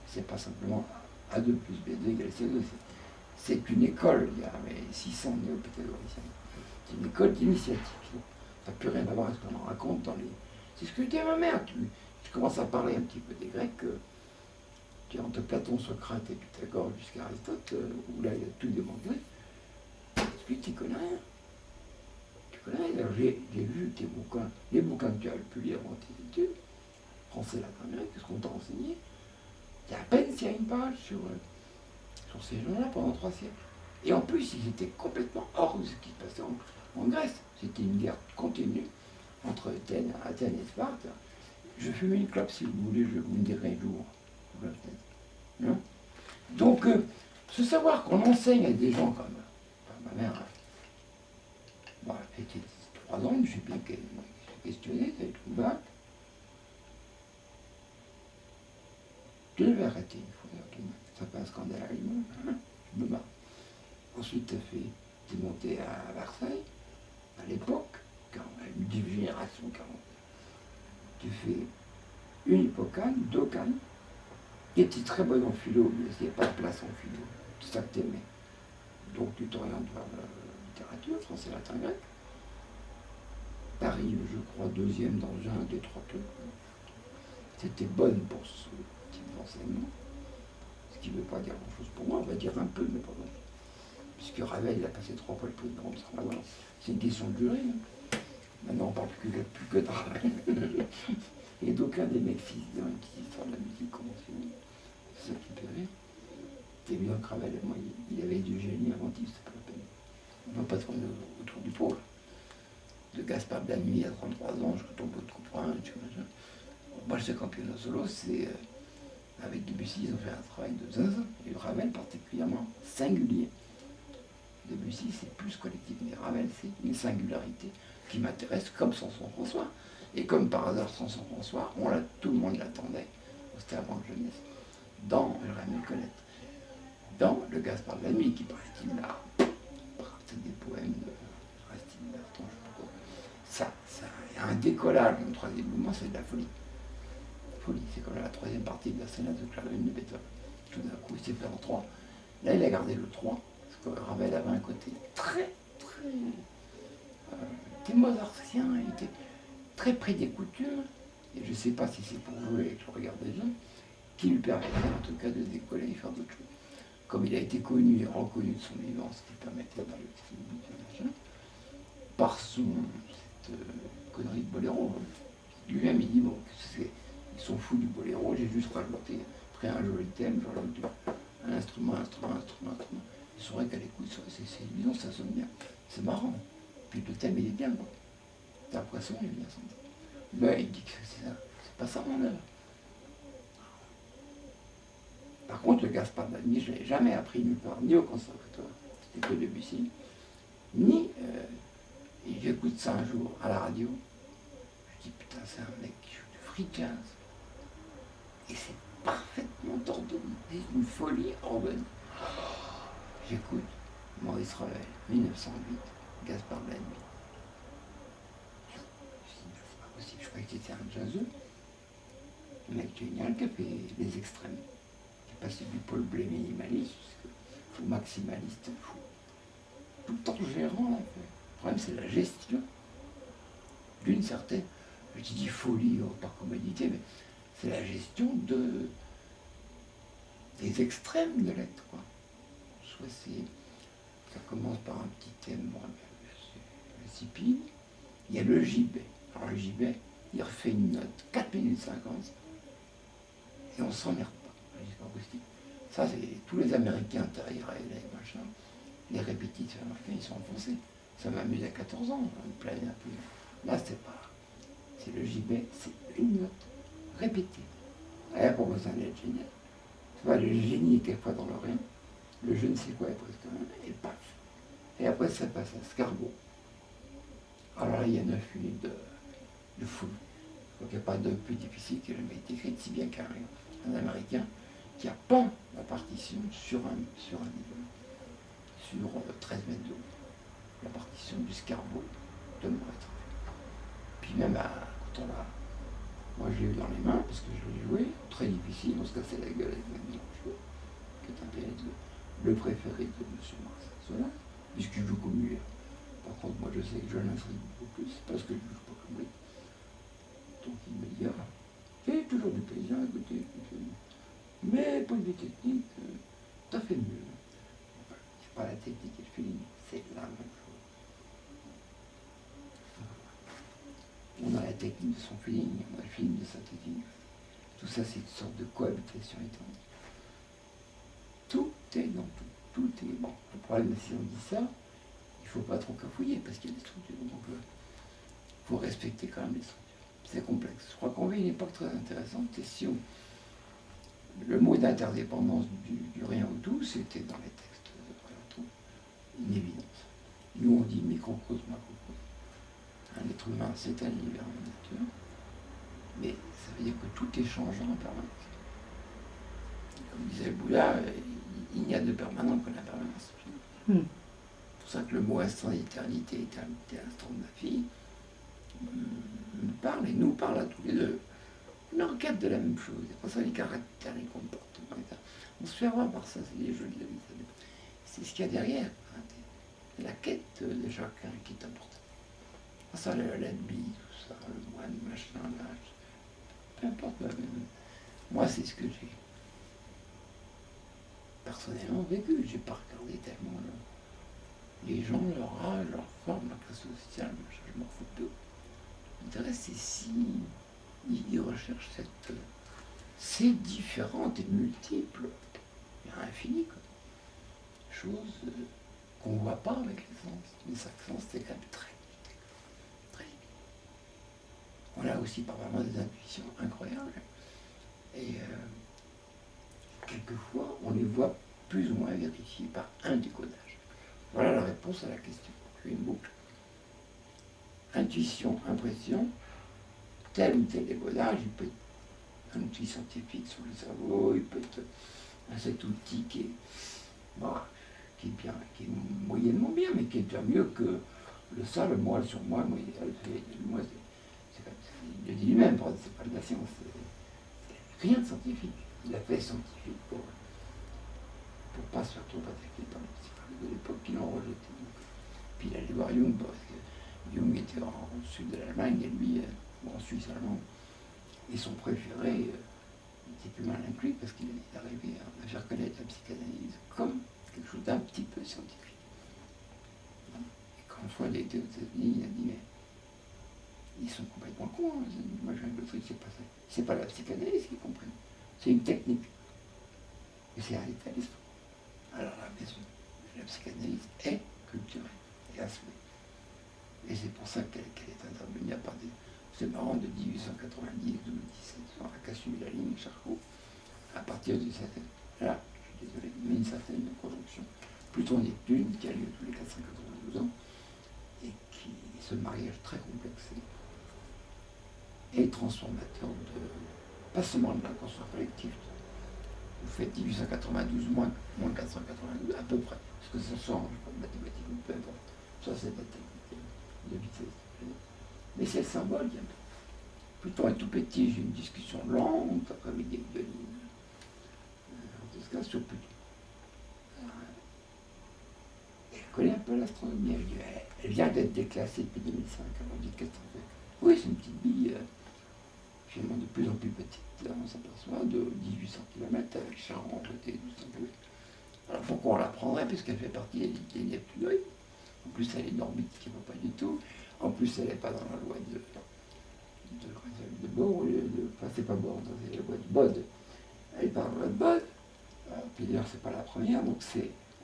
c'est pas simplement A2 plus B2 égale C2, c'est une école, il y a 600 néo-pythagoriciens. C'est une école d'initiative. Ça n'a plus rien à voir avec ce qu'on en raconte dans les... C'est ce que je dis à ma mère. Tu commences à parler un petit peu des Grecs, entre Platon, Socrate et Pythagore jusqu'à Aristote, où là il y a tout démontré. Parce que tu ne connais rien. Tu connais rien. J'ai vu tes bouquins, les bouquins que tu as pu lire dans tes études, français, latin, grec, qu'est-ce qu'on t'a enseigné? Il y a à peine s'il y a une page sur ces gens-là pendant 3 siècles. Et en plus, ils étaient complètement hors de ce qui se passait en Grèce. C'était une guerre continue entre Athènes et Sparte. Je fume une clope si vous voulez, je vous le dirai un jour. Hein? Donc, ce savoir qu'on enseigne à des gens comme ma mère, bon, elle était 3 ans, je ne sais bien qu'elle s'est questionnée, elle est bac. Je devais arrêter, il faut dire, ça fait un scandale à l'immeuble, hein, je me bats. Ensuite, t'es monté à Versailles, à l'époque, quand une génération 40. Tu fais une hippocane, 2 cannes, qui était très bonne en philo, mais il n'y a pas de place en philo, c'est ça que t'aimais. Donc tu t'orientes vers la littérature, français, latin, grec. T'arrives, je crois, 2e dans un des 3 trucs. C'était bonne pour ce type d'enseignement. Ce qui ne veut pas dire grand-chose pour moi, on va dire un peu, mais pas grand-chose. Puisque Ravel, il a passé 3 fois le prix de Rome sans l'avoir. C'est une question de durée. Hein. Maintenant, on ne parle plus que de Ravel. Et d'aucun des mecs fils qui sortent de la musique conventionnelle. C'est ça qui me fait rire. C'est évident que Ravel, moi, il avait du génie inventif, c'est pas la peine. On ne va pas tourner autour du pot. De Gaspard de la Nuit à 33 ans, je tombe au trou pour un, moi, je sais qu'en piano solo, c'est avec Debussy, ils ont fait un travail de zinzin. Et Ravel particulièrement singulier. Debussy, c'est plus collectif, mais Ravel, c'est une singularité qui m'intéresse, comme Samson François. Et comme par hasard, Samson François, tout le monde l'attendait, c'était avant que je naisse, dans J'aimerais mieux le connaître, dans le Gaspard de la Nuit, qui paraît-il là, c'est des poèmes de Racine Bertrand, je sais pas quoi. Ça, il y a un décollage dans le 3e mouvement, c'est de la folie. Folie, c'est comme la 3e partie de la sonate de Clarinette de Beethoven. Tout d'un coup, il s'est fait en 3. Là, il a gardé le 3, parce que Ravel avait un côté très mozartien, il était très près des coutumes, et je ne sais pas si c'est pour jouer avec le regard des gens, qui lui permettait en tout cas de décoller et faire d'autres choses. Comme il a été connu et reconnu de son vivant, ce qui permettait d'aller au par cette connerie de boléro. Lui-même, il dit, bon, ils sont fous du boléro, j'ai juste rajouté, pris un joli thème, j'ai rajouté instrument. Ils sauraient qu'à l'écoute, c'est évident, ça sonne bien. C'est marrant. Puis le thème, il est bien, quoi. T'as l'impression, il est bien senti. Mais il dit que c'est ça. C'est pas ça mon œuvre. Par contre, le Gaspard de la Nuit, je ne l'ai jamais appris nulle part, ni au conservatoire, c'était que Debussy, ni j'écoute ça un jour à la radio. Je dis putain, c'est un mec qui joue du free jazz. Et c'est parfaitement ordonné, c'est une folie ordonnée. J'écoute Maurice Ravel, 1908, Gaspard de la Nuit. Je me dis, c'est pas possible, je croyais que c'était un jazzeux. Un mec génial qui a fait des extrêmes. Qui est passé du Paul Blé minimaliste au maximaliste fou. Tout en gérant en fait. Le problème c'est la gestion d'une certaine, je dis folie par commodité, mais c'est la gestion des extrêmes de l'être, quoi. Soit ça commence par un petit thème, insipide, il y a le gibet. Alors le gibet, il refait une note, 4 minutes 50, et on s'emmerde pas. C'est pas possible. Ça, c'est tous les Américains, Terry Riley, machin, les répétiteurs américains, ils sont enfoncés. Ça m'amuse à 14 ans, une planète un peu. Là, c'est pas. C'est le gibet, c'est une note répétée. Elle a pas besoin d'être génial. Tu vois, le génie est quelquefois dans le rien. Le je ne sais quoi est presque un, et paf. Et après, ça passe à Scarbo. Alors là, il y a 9 minutes de foule. Donc il n'y a pas de plus difficile qui ait jamais été écrite, si bien qu'un Américain qui a peint la partition sur un niveau, sur 13 mètres de haut. La partition du Scarbo de Maurice. Puis même quand on l'a. Moi je l'ai eu dans les mains parce que je l'ai joué, très difficile, on se cassait la gueule avec Mamie Lanchot, qui est un pianiste le préféré de M. Marcel Solin, puisqu'il joue comme lui. Par contre, moi je sais que je l'intrigue beaucoup plus parce que je ne joue pas comme lui. Donc il me dit, ah, j'ai toujours du plaisir à écouter. Mais point de vue technique, t'as fait mieux. C'est pas la technique et le feeling, c'est la même chose. On a la technique de son feeling, on a le feeling de sa technique. Tout ça, c'est une sorte de cohabitation étendue. Tout est dans tout. Tout est bon. Le problème, si on dit ça, il ne faut pas trop cafouiller parce qu'il y a des structures. Donc, il faut respecter quand même les structures. C'est complexe. Je crois qu'on vit une époque très intéressante. Et si le mot d'interdépendance du rien au tout, c'était dans les textes de tout, une évidence. Nous, on dit microcosme, macrocosme. Un être humain, c'est un univers en nature. Mais ça veut dire que tout est changeant en permanence. Comme disait le Bouddha, il n'y a de permanent que la permanence. C'est pour ça que le mot instant d'éternité, éternité, instant de ma fille, me parle et nous parle à tous les deux. On est en quête de la même chose. C'est pour ça les caractères, les comportements, etc. On se fait avoir par ça, c'est les jeux de la vie. C'est ce qu'il y a derrière. C'est la quête de chacun qui est importante. Ça, la vie, tout ça, le moine, machin, l'âge, peu importe. Moi, c'est ce que j'ai personnellement vécu. J'ai pas regardé tellement les gens, leur âge, leur forme, leur classe sociale, machin, je m'en fous d'eux. L'intérêt, c'est si ils recherchent ces différentes et multiples, il y a infini, quoi. Choses qu'on ne voit pas avec les sens. Les cinq sens, c'est quand même très limité. Très limité. On a aussi parfois des intuitions incroyables. Et quelquefois, on les voit plus ou moins vérifiées par un décodage. Voilà la réponse à la question. Je fais une boucle. Intuition, impression, tel ou tel décodage, il peut être un outil scientifique sur le cerveau, il peut être cet outil qui est bien, qui est moyennement bien, mais qui est déjà mieux que ça, le moi sur moi, moi, il dit lui-même, c'est pas de la science, c'est rien de scientifique. Il a fait scientifique pour pas se faire trop attaquer par les psychologues de l'époque qui l'ont rejeté. Puis il allait voir Jung, parce que Jung était au sud de l'Allemagne, et lui, en Suisse allemand. Et son préféré était plus mal inclus, parce qu'il arrivait à faire connaître la psychanalyse comme quelque chose d'un petit peu scientifique. Et quand une fois il était aux États-Unis, il a dit, mais ils sont complètement cons, hein. Moi j'ai un autre truc, c'est pas ça. C'est pas la psychanalyse qu'ils comprennent, c'est une technique. Et c'est un état d'esprit. Alors la psychanalyse est culturelle et assurée. Et c'est pour ça qu'elle est intervenue à partir, c'est marrant, de 1890 2017, on n'a qu'à suivre la ligne Charcot, à partir d'une certaine, là, je suis désolé, mais une certaine conjonction Pluton-Neptune qui a lieu tous les 492 ans, et qui, ce mariage très complexe et transformateur de, pas seulement de l'inconscient collectif. Vous faites 1892 moins 492, à peu près, parce que ça change, mathématiquement, peu importe. Ça, c'est la technique de vitesse. Mais c'est le symbole qui est important. Pluton est tout petit, j'ai une discussion longue avec des violines. En tout cas, sur Pluton. Elle connaît un peu l'astronomie. Elle vient d'être déclassée depuis 2005. Alors, on dit qu'est-ce qu'on fait? Oui, c'est une petite bille, finalement de plus en plus petite. On s'aperçoit de 1800 km avec Charon, côté 1200 km. Alors pourquoi on la prendrait? Puisqu'elle fait partie des Neptunoïdes. En plus, elle est une orbite qui ne va pas du tout. En plus, elle n'est pas dans la loi de Bohr, enfin, c'est pas Bohr, c'est la loi de Bode. Elle n'est pas dans la loi de Bode. Puis d'ailleurs, c'est pas la première, donc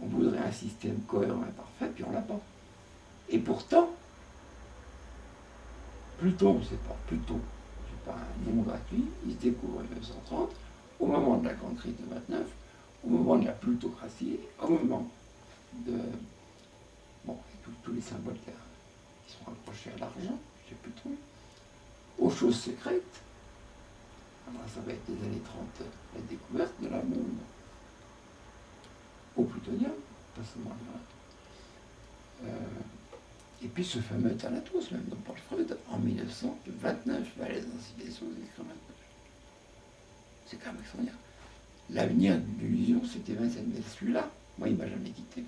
on voudrait un système cohérent et parfait, puis on l'a pas. Et pourtant, Pluton, c'est pas un nom gratuit, il se découvre en 1930, au moment de la grande crise de 29, au moment de la plutocratie, au moment de tous les symboles qui sont accrochés à l'argent, chez Pluton, aux choses secrètes. Alors ça va être les années 30, la découverte de la bombe au plutonium, pas seulement là. Et puis ce fameux Thanatos, même dont parle Freud, en 1929, les incitations des écrits 29. C'est quand même extraordinaire. L'avenir de l'illusion, c'était 27, mais celui-là, moi, il ne m'a jamais quitté.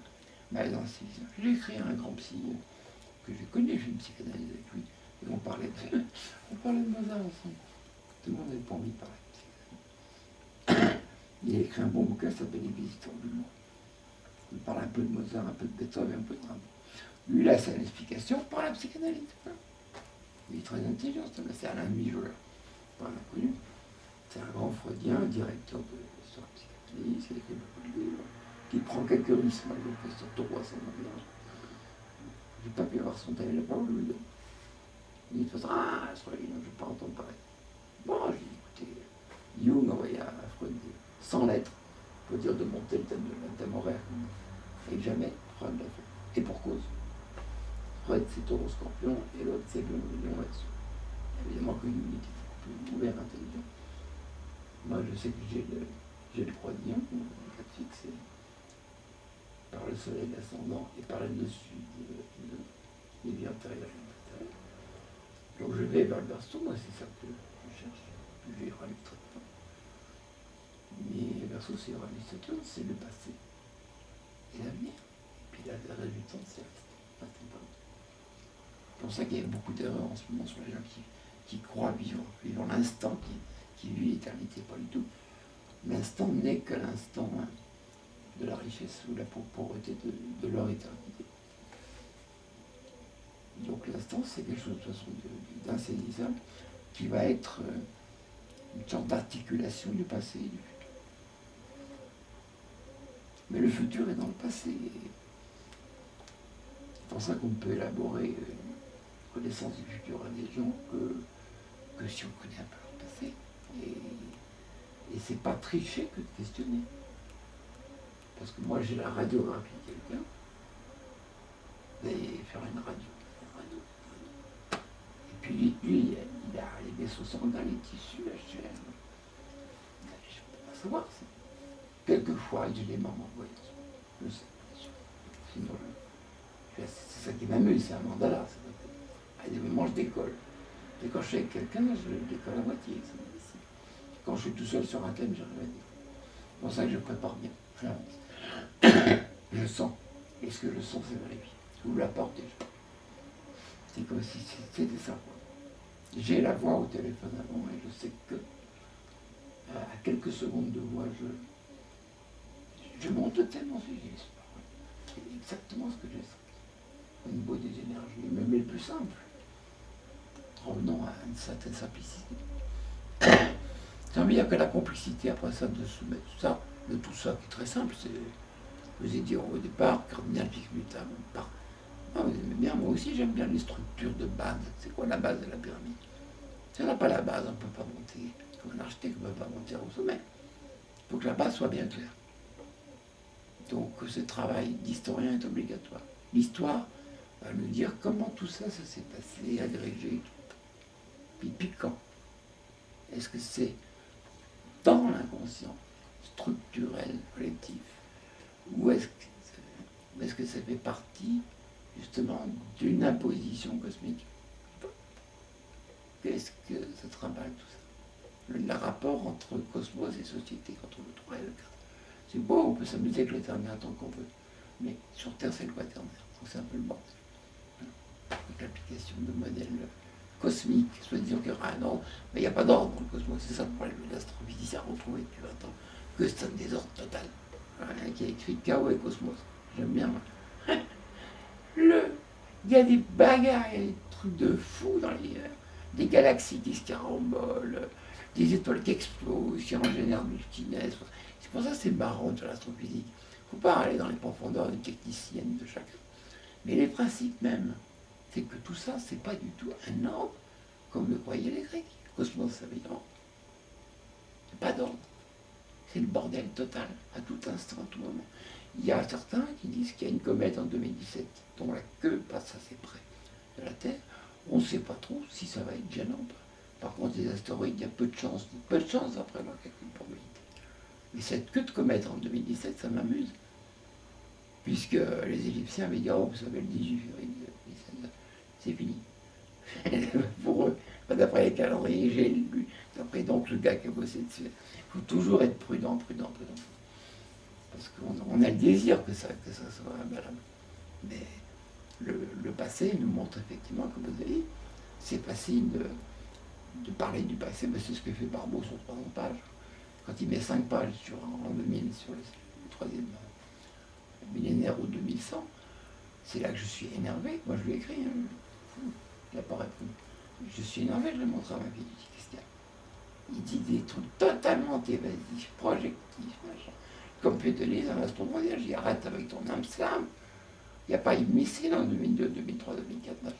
Les incitations. J'ai écrit un grand psy que j'ai connu, j'ai une psychanalyse avec lui, et on parlait de Mozart ensemble. Tout le monde n'avait pas envie de parler. Il a écrit un bon bouquin, ça s'appelle Les Visiteurs du monde. Il parle un peu de Mozart, un peu de Beethoven, un peu de Rimbaud. Lui, là, c'est l'explication par la psychanalyse. Il est très intelligent, c'est Alain Mijola, pas un inconnu. C'est un grand freudien, directeur de l'histoire de la psychanalyse, qui a écrit beaucoup de livres, qui prend quelques risques, moi, le professeur Tauroy, ça m'a bien. Je n'ai pas pu avoir son tel, la parole lui donne. Il dit, Freud, je ne vais pas entendre parler. Bon, j'ai dit, écoutez, Jung envoyé à Freud 100 lettres pour dire de monter le thème horaire. Et jamais Freud l'a fait. Et pour cause. Freud, c'est Taureau Scorpion, et l'autre, c'est Lion là-dessus. Évidemment que Jung était beaucoup plus ouvert, intelligent. Moi, je sais que j'ai le croix-Lion, le cas fixé par le soleil ascendant et par le dessus des vies antérieures et antérieures. Donc je vais vers le berceau, moi c'est ça que je cherche. Je vais Uranus très fort. Mais le berceau, c'est Uranus Saturne, c'est le passé et l'avenir. Et puis la résultante, c'est l'instant. C'est pour ça qu'il y a beaucoup d'erreurs en ce moment sur les gens qui croient vivre l'instant, qui vit l'éternité, pas du tout. L'instant n'est que l'instant de la richesse ou la pauvreté de leur éternité. Donc l'instant, c'est quelque chose de toute façon d'insaisissable qui va être une sorte d'articulation du passé et du futur. Mais le futur est dans le passé. C'est pour ça qu'on ne peut élaborer une connaissance du futur à des gens que si on connaît un peu leur passé. Et c'est pas tricher que de questionner. Parce que moi j'ai la radiographie de quelqu'un, et faire une radio. Et puis lui, il a les vaisseaux sanguins, les tissus, la chair. Je ne peux pas savoir ça. Quelquefois, j'ai des mamans en voyage. Je sais, bien sûr. Sinon, c'est ça qui m'amuse, c'est un mandala. À des moments, je décolle. Et quand je suis avec quelqu'un, je décolle à moitié. Quand je suis tout seul sur un thème, j'arrive à dire. C'est pour ça que je prépare bien. Je sens. Et ce que je sens, c'est vérifié. J'ouvre la porte déjà. C'est comme si c'était ça. J'ai la voix au téléphone avant et je sais que à quelques secondes de voix, je monte le thème ensuite. C'est exactement ce que j'ai senti. Au niveau des énergies, même les plus simples. Revenons à une certaine simplicité. J'ai envie de dire que la complicité, après ça, de soumettre tout ça, de tout ça, qui est très simple. Je vous ai dit au départ, cardinal fixe mutable. Ah, vous aimez bien, moi aussi j'aime bien les structures de base. C'est quoi la base de la pyramide? Si on n'a pas la base, on ne peut pas monter. Comme un architecte ne peut pas monter au sommet. Il faut que la base soit bien claire. Donc ce travail d'historien est obligatoire. L'histoire va nous dire comment tout ça, ça s'est passé, agrégé, puis quand. Est-ce que c'est dans l'inconscient structurel, collectif, ou est-ce que ça fait partie justement d'une imposition cosmique? Qu'est-ce que ça trimballe tout ça? Le rapport entre cosmos et société, entre le 3 et le 4. C'est beau, on peut s'amuser avec l'éternel tant qu'on veut, mais sur Terre c'est le loi éternelle, donc c'est un peu le bordel. Donc l'application de modèles cosmiques, soit dire qu'il y aura un ordre, mais il n'y a pas d'ordre dans le cosmos, c'est ça le problème de l'astrophysicien retrouvé depuis 20 ans, que c'est un désordre total. Un qui a écrit Chaos et Cosmos, j'aime bien moi. Il y a des bagarres, il y a des trucs de fou dans l'univers, des galaxies qui se carambolent, des étoiles qui explosent, qui en génèrent multinès. C'est pour ça que c'est marrant de l'astrophysique. Il ne faut pas aller dans les profondeurs des techniciennes de chacun. Mais les principes même, c'est que tout ça, c'est pas du tout un ordre comme le croyaient les Grecs. Le cosmos, ça veut dire ordre. C'est pas d'ordre. C'est le bordel total, à tout instant, à tout moment. Il y a certains qui disent qu'il y a une comète en 2017 dont la queue passe assez près de la Terre. On ne sait pas trop si ça va être gênant ou pas. Par contre, les astéroïdes, il y a peu de chance après leur calcul de probabilité. Mais cette queue de comète en 2017, ça m'amuse. Puisque les Égyptiens avaient dit, oh, vous savez, le 18 février 2017, c'est fini. Pour eux, d'après les calendriers, j'ai lu, d'après donc le gars qui a bossé dessus. Il faut toujours être prudent. Parce qu'on a le désir que ça soit valable. Mais le passé nous montre effectivement, comme vous avez dit, c'est facile de parler du passé, mais c'est ce que fait Barbeau sur 300 pages. Quand il met 5 pages en 2000 sur le troisième millénaire ou 2100, c'est là que je suis énervé. Moi je lui ai écrit, il n'a pas répondu. Je suis énervé, je le montre à ma fille. Qu'est-ce qu'il y a? Il dit des trucs totalement évasifs, projectifs, machin. Comme Pételise en astronomie, je dis arrête avec ton âme slam. Il n'y a pas eu de missile en 2002, 2003, 2004, machin.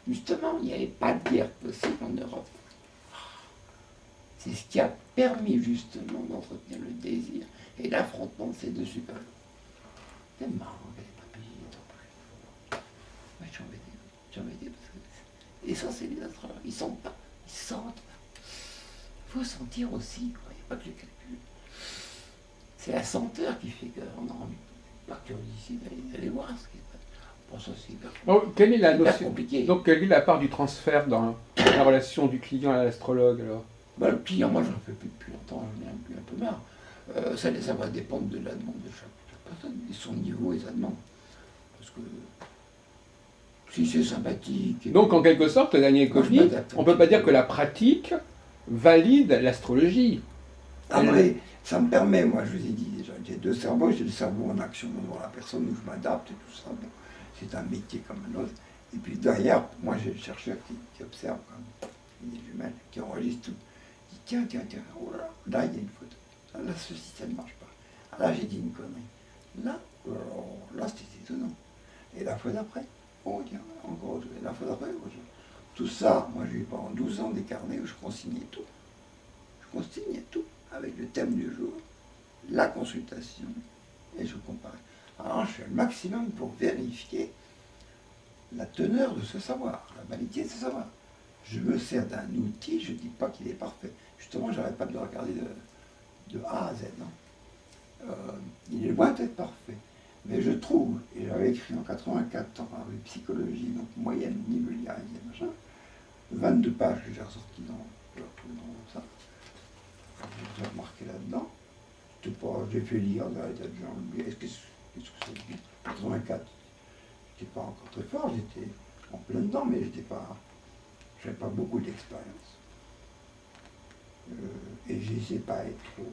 Justement, il n'y avait pas de guerre possible en Europe. C'est ce qui a permis justement d'entretenir le désir et l'affrontement de ces deux super. C'est marrant qu'elle n'ait pas payé les temps. Ouais, je suis embêté parce que. Et ça, c'est les astrologues. Ils sentent pas. Ils sentent pas. Il faut sentir aussi, quoi. Il n'y a pas que le calcul. C'est la senteur qui fait qu'on a envie, par curiosité, d'aller voir ce qui est. Bon, ça, c'est hyper, quelle est la notion compliqué. Donc, quelle est la part du transfert dans la relation du client à l'astrologue alors? Le client, moi, j'en fais plus depuis longtemps, j'en ai un peu marre. Ça va dépendre de la demande de chaque personne, et son niveau et sa demande. Parce que si c'est sympathique. Donc, en quelque sorte, Daniel Coffey, on ne peut pas dire que la pratique valide l'astrologie. Ah, mais ça me permet, moi, je vous ai dit déjà, j'ai deux cerveaux, j'ai le cerveau en action devant la personne où je m'adapte et tout ça. Bon, c'est un métier comme un autre. Et puis derrière, moi, j'ai le chercheur qui observe, il est humain, qui enregistre tout. Tiens, oh là, il y a une faute. Là, ce système ne marche pas. Ah, là, j'ai dit une connerie. Là, là, c'était étonnant. Et la fois d'après, oh, tiens, encore autre chose. Et la fois d'après, autre chose. Tout ça, moi, j'ai eu pendant 12 ans des carnets où je consignais tout. Je consignais tout, avec le thème du jour, la consultation, et je comparais. Alors, je fais le maximum pour vérifier la teneur de ce savoir, la validité de ce savoir. Je me sers d'un outil, je ne dis pas qu'il est parfait. Justement, je n'arrête pas de le regarder de A à Z. Il est loin d'être parfait. Mais je trouve, et j'avais écrit en 84 ans avec psychologie, donc moyenne, nivelière, machin, 22 pages que j'ai ressorties dans ça. J'ai remarqué là-dedans. J'ai fait lire dans les tas de gens. Qu'est-ce que c'est? 84. J'étais pas encore très fort, j'étais en plein dedans, mais j'avais pas beaucoup d'expérience. Et j'essaie pas être trop.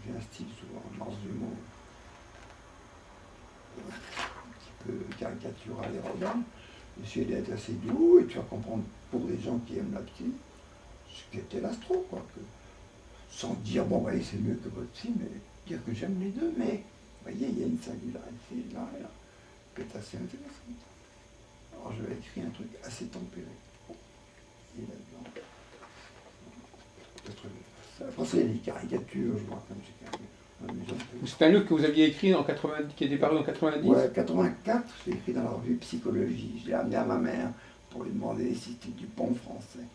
J'ai un style souvent, dans ce mot, un petit peu caricatural et rodant. J'essaie d'être assez doux et de faire comprendre pour les gens qui aiment la psy ce qu'était l'astro, quoi. Que sans dire, bon, voyez, c'est mieux que votre film, mais dire que j'aime les deux, mais, vous voyez, il y a une singularité là et là, qui est assez intéressante. Alors, je vais écrire un truc assez tempéré. Et là-dedans. Après, c'est des caricatures, je vois, comme c'est carrément. C'est un livre que vous aviez écrit en 90, qui était paru en 90 ? Ouais, 84, je l'ai écrit dans la revue Psychologie. Je l'ai amené à ma mère pour lui demander si c'était du bon français.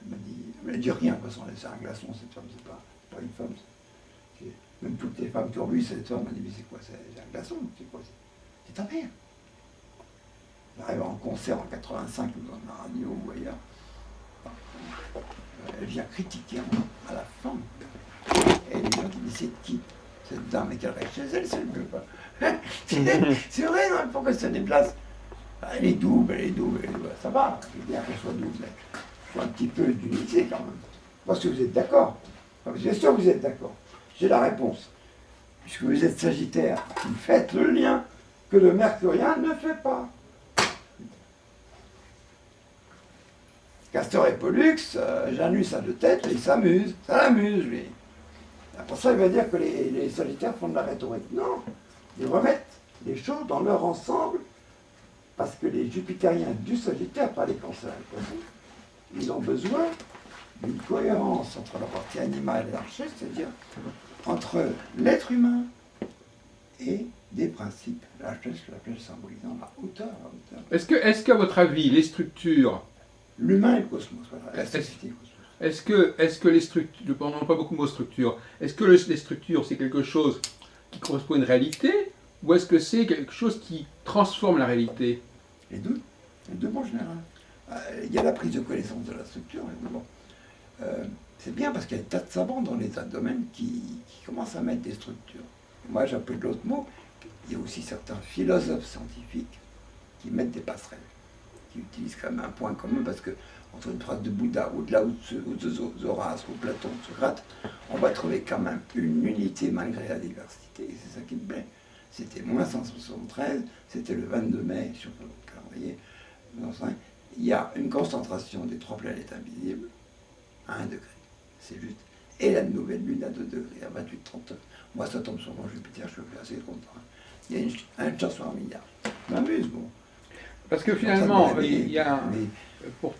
Elle m'a dit rien, de toute façon, c'est un glaçon, cette femme, c'est pas une femme. Même toutes les femmes qui ont vu cette femme m'ont dit, mais c'est quoi, c'est un glaçon, c'est quoi, c'est ta mère. J'arrive en concert en 85, dans la radio ou ailleurs. Elle vient critiquer à la fin. Et les gens qui disent, c'est qui cette dame et qu'elle reste chez elle, c'est le mieux pas. C'est vrai, non, pourquoi ça déplace? Elle est double, ça va, c'est bien qu'elle soit double, mais il faut un petit peu d'unité quand même. Parce que vous êtes d'accord. Bien sûr que vous êtes d'accord. J'ai la réponse. Puisque vous êtes Sagittaire, vous faites le lien que le Mercurien ne fait pas. Castor et Pollux, Janus a deux têtes et il s'amuse. Ça l'amuse, lui. Pour ça, il va dire que les Sagittaires font de la rhétorique. Non, ils remettent les choses dans leur ensemble, parce que les Jupitériens du Sagittaire, pas les Cancers, ils ont besoin d'une cohérence entre la partie animale et l'archet, c'est-à-dire entre l'être humain et des principes. La flèche symbolisant la hauteur. Est-ce qu'à votre avis, les structures... L'humain et le cosmos, voilà, la société et le cosmos. Est-ce que les structures... Je ne parle pas beaucoup de mots structure. Est-ce que les structures, c'est quelque chose qui correspond à une réalité, ou est-ce que c'est quelque chose qui transforme la réalité? Les deux en général. Il y a la prise de connaissance de la structure, évidemment. C'est bien parce qu'il y a des tas de savants dans les tas de domaines qui commencent à mettre des structures. Moi, j'appelle l'autre mot. Il y a aussi certains philosophes scientifiques qui mettent des passerelles, qui utilisent quand même un point commun, parce que entre une phrase de Bouddha ou de Lao Tzu, ou de Horace, ou Platon, Socrate, on va trouver quand même une unité malgré la diversité, et c'est ça qui me plaît. C'était moins 173, c'était le 22 mai sur le calendrier. Il y a une concentration des trois planètes invisibles à 1 degré, c'est juste. Et la nouvelle lune à 2 degrés, à 28-39. Moi, ça tombe sur mon Jupiter, je suis assez content. Il y a une chance sur un milliard. Je m'amuse, bon. Parce que finalement, il y a... Pour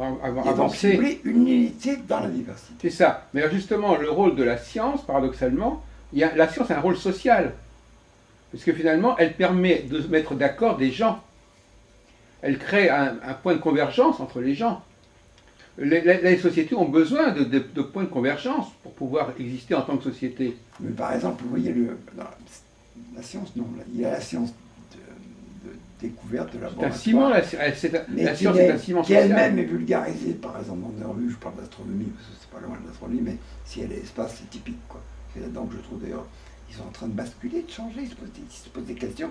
avoir avancé... une unité dans la diversité. C'est ça. Mais justement, le rôle de la science, paradoxalement, la science a un rôle social. Parce que finalement, elle permet de mettre d'accord des gens. Elle crée un point de convergence entre les gens. Les sociétés ont besoin de points de convergence pour pouvoir exister en tant que société. Mais par exemple, vous voyez, la science, non, il y a la science de découverte de la C'est un ciment, la science est un ciment qui social. elle-même est vulgarisée, par exemple, dans des revues, je parle d'astronomie, parce que c'est pas loin de l'astronomie, mais si elle est espace, c'est typique, quoi. C'est là-dedans que je trouve d'ailleurs, ils sont en train de basculer, de changer, ils se posent des questions.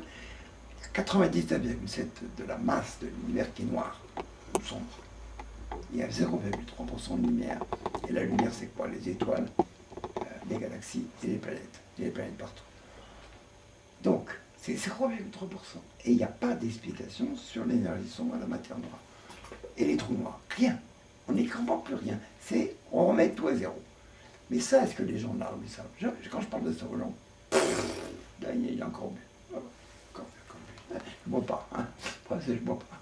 99,7% de la masse de l'univers qui est noir, sombre. Il y a 0,3% de lumière. Et la lumière, c'est quoi? Les étoiles, les galaxies et les planètes. Il y a des planètes partout. Donc, c'est 0,3%. Et il n'y a pas d'explication sur l'énergie sombre à la matière noire. Et les trous noirs, rien. On n'y comprend plus rien. On remet tout à zéro. Mais ça, est-ce que les gens là, oui, ça, quand je parle de ça aux gens, là, il y a encore mieux. Encore mieux. Je ne bois pas, hein. Enfin, je ne bois pas.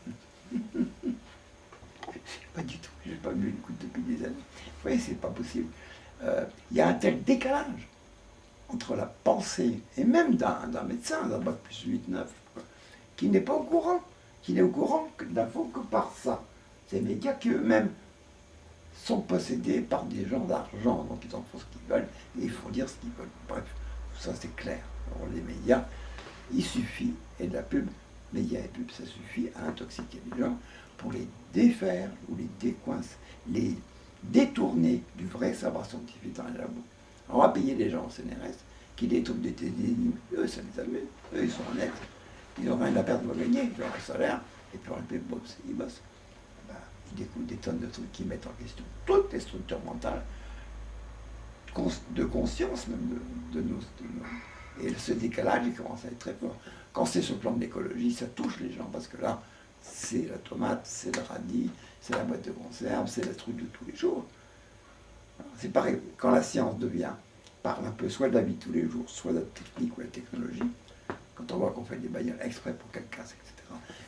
Pas du tout, je n'ai pas bu une goutte depuis des années. Vous voyez, c'est pas possible. Il y a un tel décalage entre la pensée, et même d'un médecin, d'un bac plus 8, 9, qui n'est pas au courant, qui n'est au courant d'infos que par ça. Ces médias qui eux-mêmes sont possédés par des gens d'argent, donc ils en font ce qu'ils veulent, et ils font dire ce qu'ils veulent. Bref, tout ça c'est clair. Alors les médias, il suffit, et de la pub, médias et pub, ça suffit à intoxiquer les gens pour les défaire ou les décoincer, les détourner du vrai savoir scientifique dans les labos. On va payer les gens en CNRS qui détournent des énigmes. Eux, ça les amuse. Eux, ils sont honnêtes. Ils n'ont rien à perdre ou à gagner. Ils ont un salaire, et puis on les paye, ils bossent. Ben, ils découvrent des tonnes de trucs qui mettent en question toutes les structures mentales, de conscience même de nos. Et ce décalage, il commence à être très fort. Quand c'est sur le plan de l'écologie, ça touche les gens, parce que là, c'est la tomate, c'est le radis, c'est la boîte de conserve, c'est le truc de tous les jours. C'est pareil, quand la science parle un peu soit de la vie de tous les jours, soit de la technique ou la technologie, quand on voit qu'on fait des bagnoles exprès pour qu'elles cassent, etc.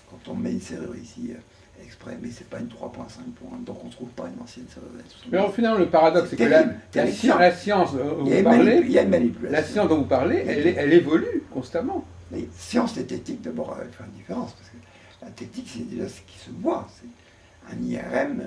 Quand on met une serrure ici exprès, mais c'est pas une 3.5 points, donc on ne trouve pas une ancienne serrure. Mais au final, le paradoxe, c'est que la science dont vous parlez, la science dont vous parlez, elle évolue constamment. Mais science et technique, d'abord, il faut une différence, parce que la technique, c'est déjà ce qui se voit. C'est un IRM,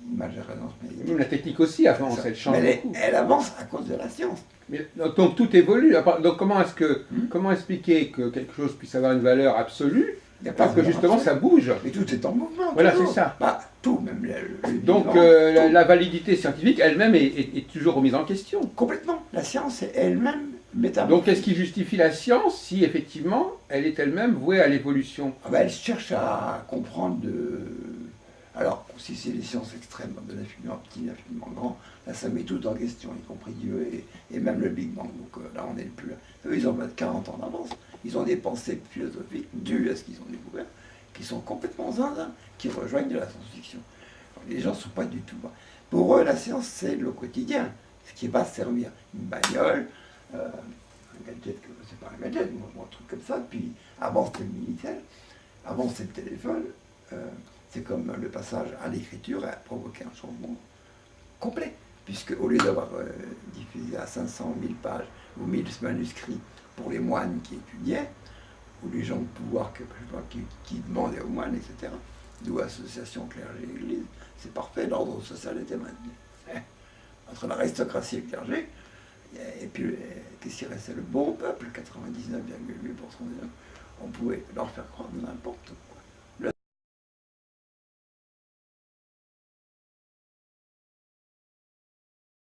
une image de résonance magnétique. Même la technique aussi avance, elle change beaucoup. Elle avance à cause de la science. Mais, donc tout évolue. Donc comment expliquer que quelque chose puisse avoir une valeur absolue parce que justement ça bouge? Mais tout est en mouvement. Voilà, c'est ça. Bah, tout, même le donc vivant, la validité scientifique elle-même est toujours remise en question. Complètement. La science est elle-même métamorphose. Donc qu'est-ce qui justifie la science si effectivement elle est elle-même vouée à l'évolution? Elle cherche à comprendre Alors, si c'est les sciences extrêmes, de l'infiniment petit, l'infiniment grand, là ça met tout en question, y compris Dieu et même le Big Bang. Donc là on n'est plus là. Eux ils ont 40 ans d'avance. Ils ont des pensées philosophiques dues à ce qu'ils ont découvert, qui sont complètement zinzin, qui rejoignent de la science-fiction. Les gens ne sont pas du tout. Pour eux, la science c'est le quotidien, ce qui va servir. Une bagnole, un gadget, c'est pas un gadget, un truc comme ça. Puis avant c'était le Minitel, avant c'était le téléphone. C'est comme le passage à l'écriture a provoqué un changement complet, puisque au lieu d'avoir diffusé à 500 000 pages ou 1000 manuscrits pour les moines qui étudiaient, ou les gens de pouvoir qui demandaient aux moines, etc., d'où association clergé et église, c'est parfait, l'ordre social était maintenu. Entre l'aristocratie et le clergé, et puis qu'est-ce qui restait? Le bon peuple, 99,8% des gens, on pouvait leur faire croire n'importe quoi.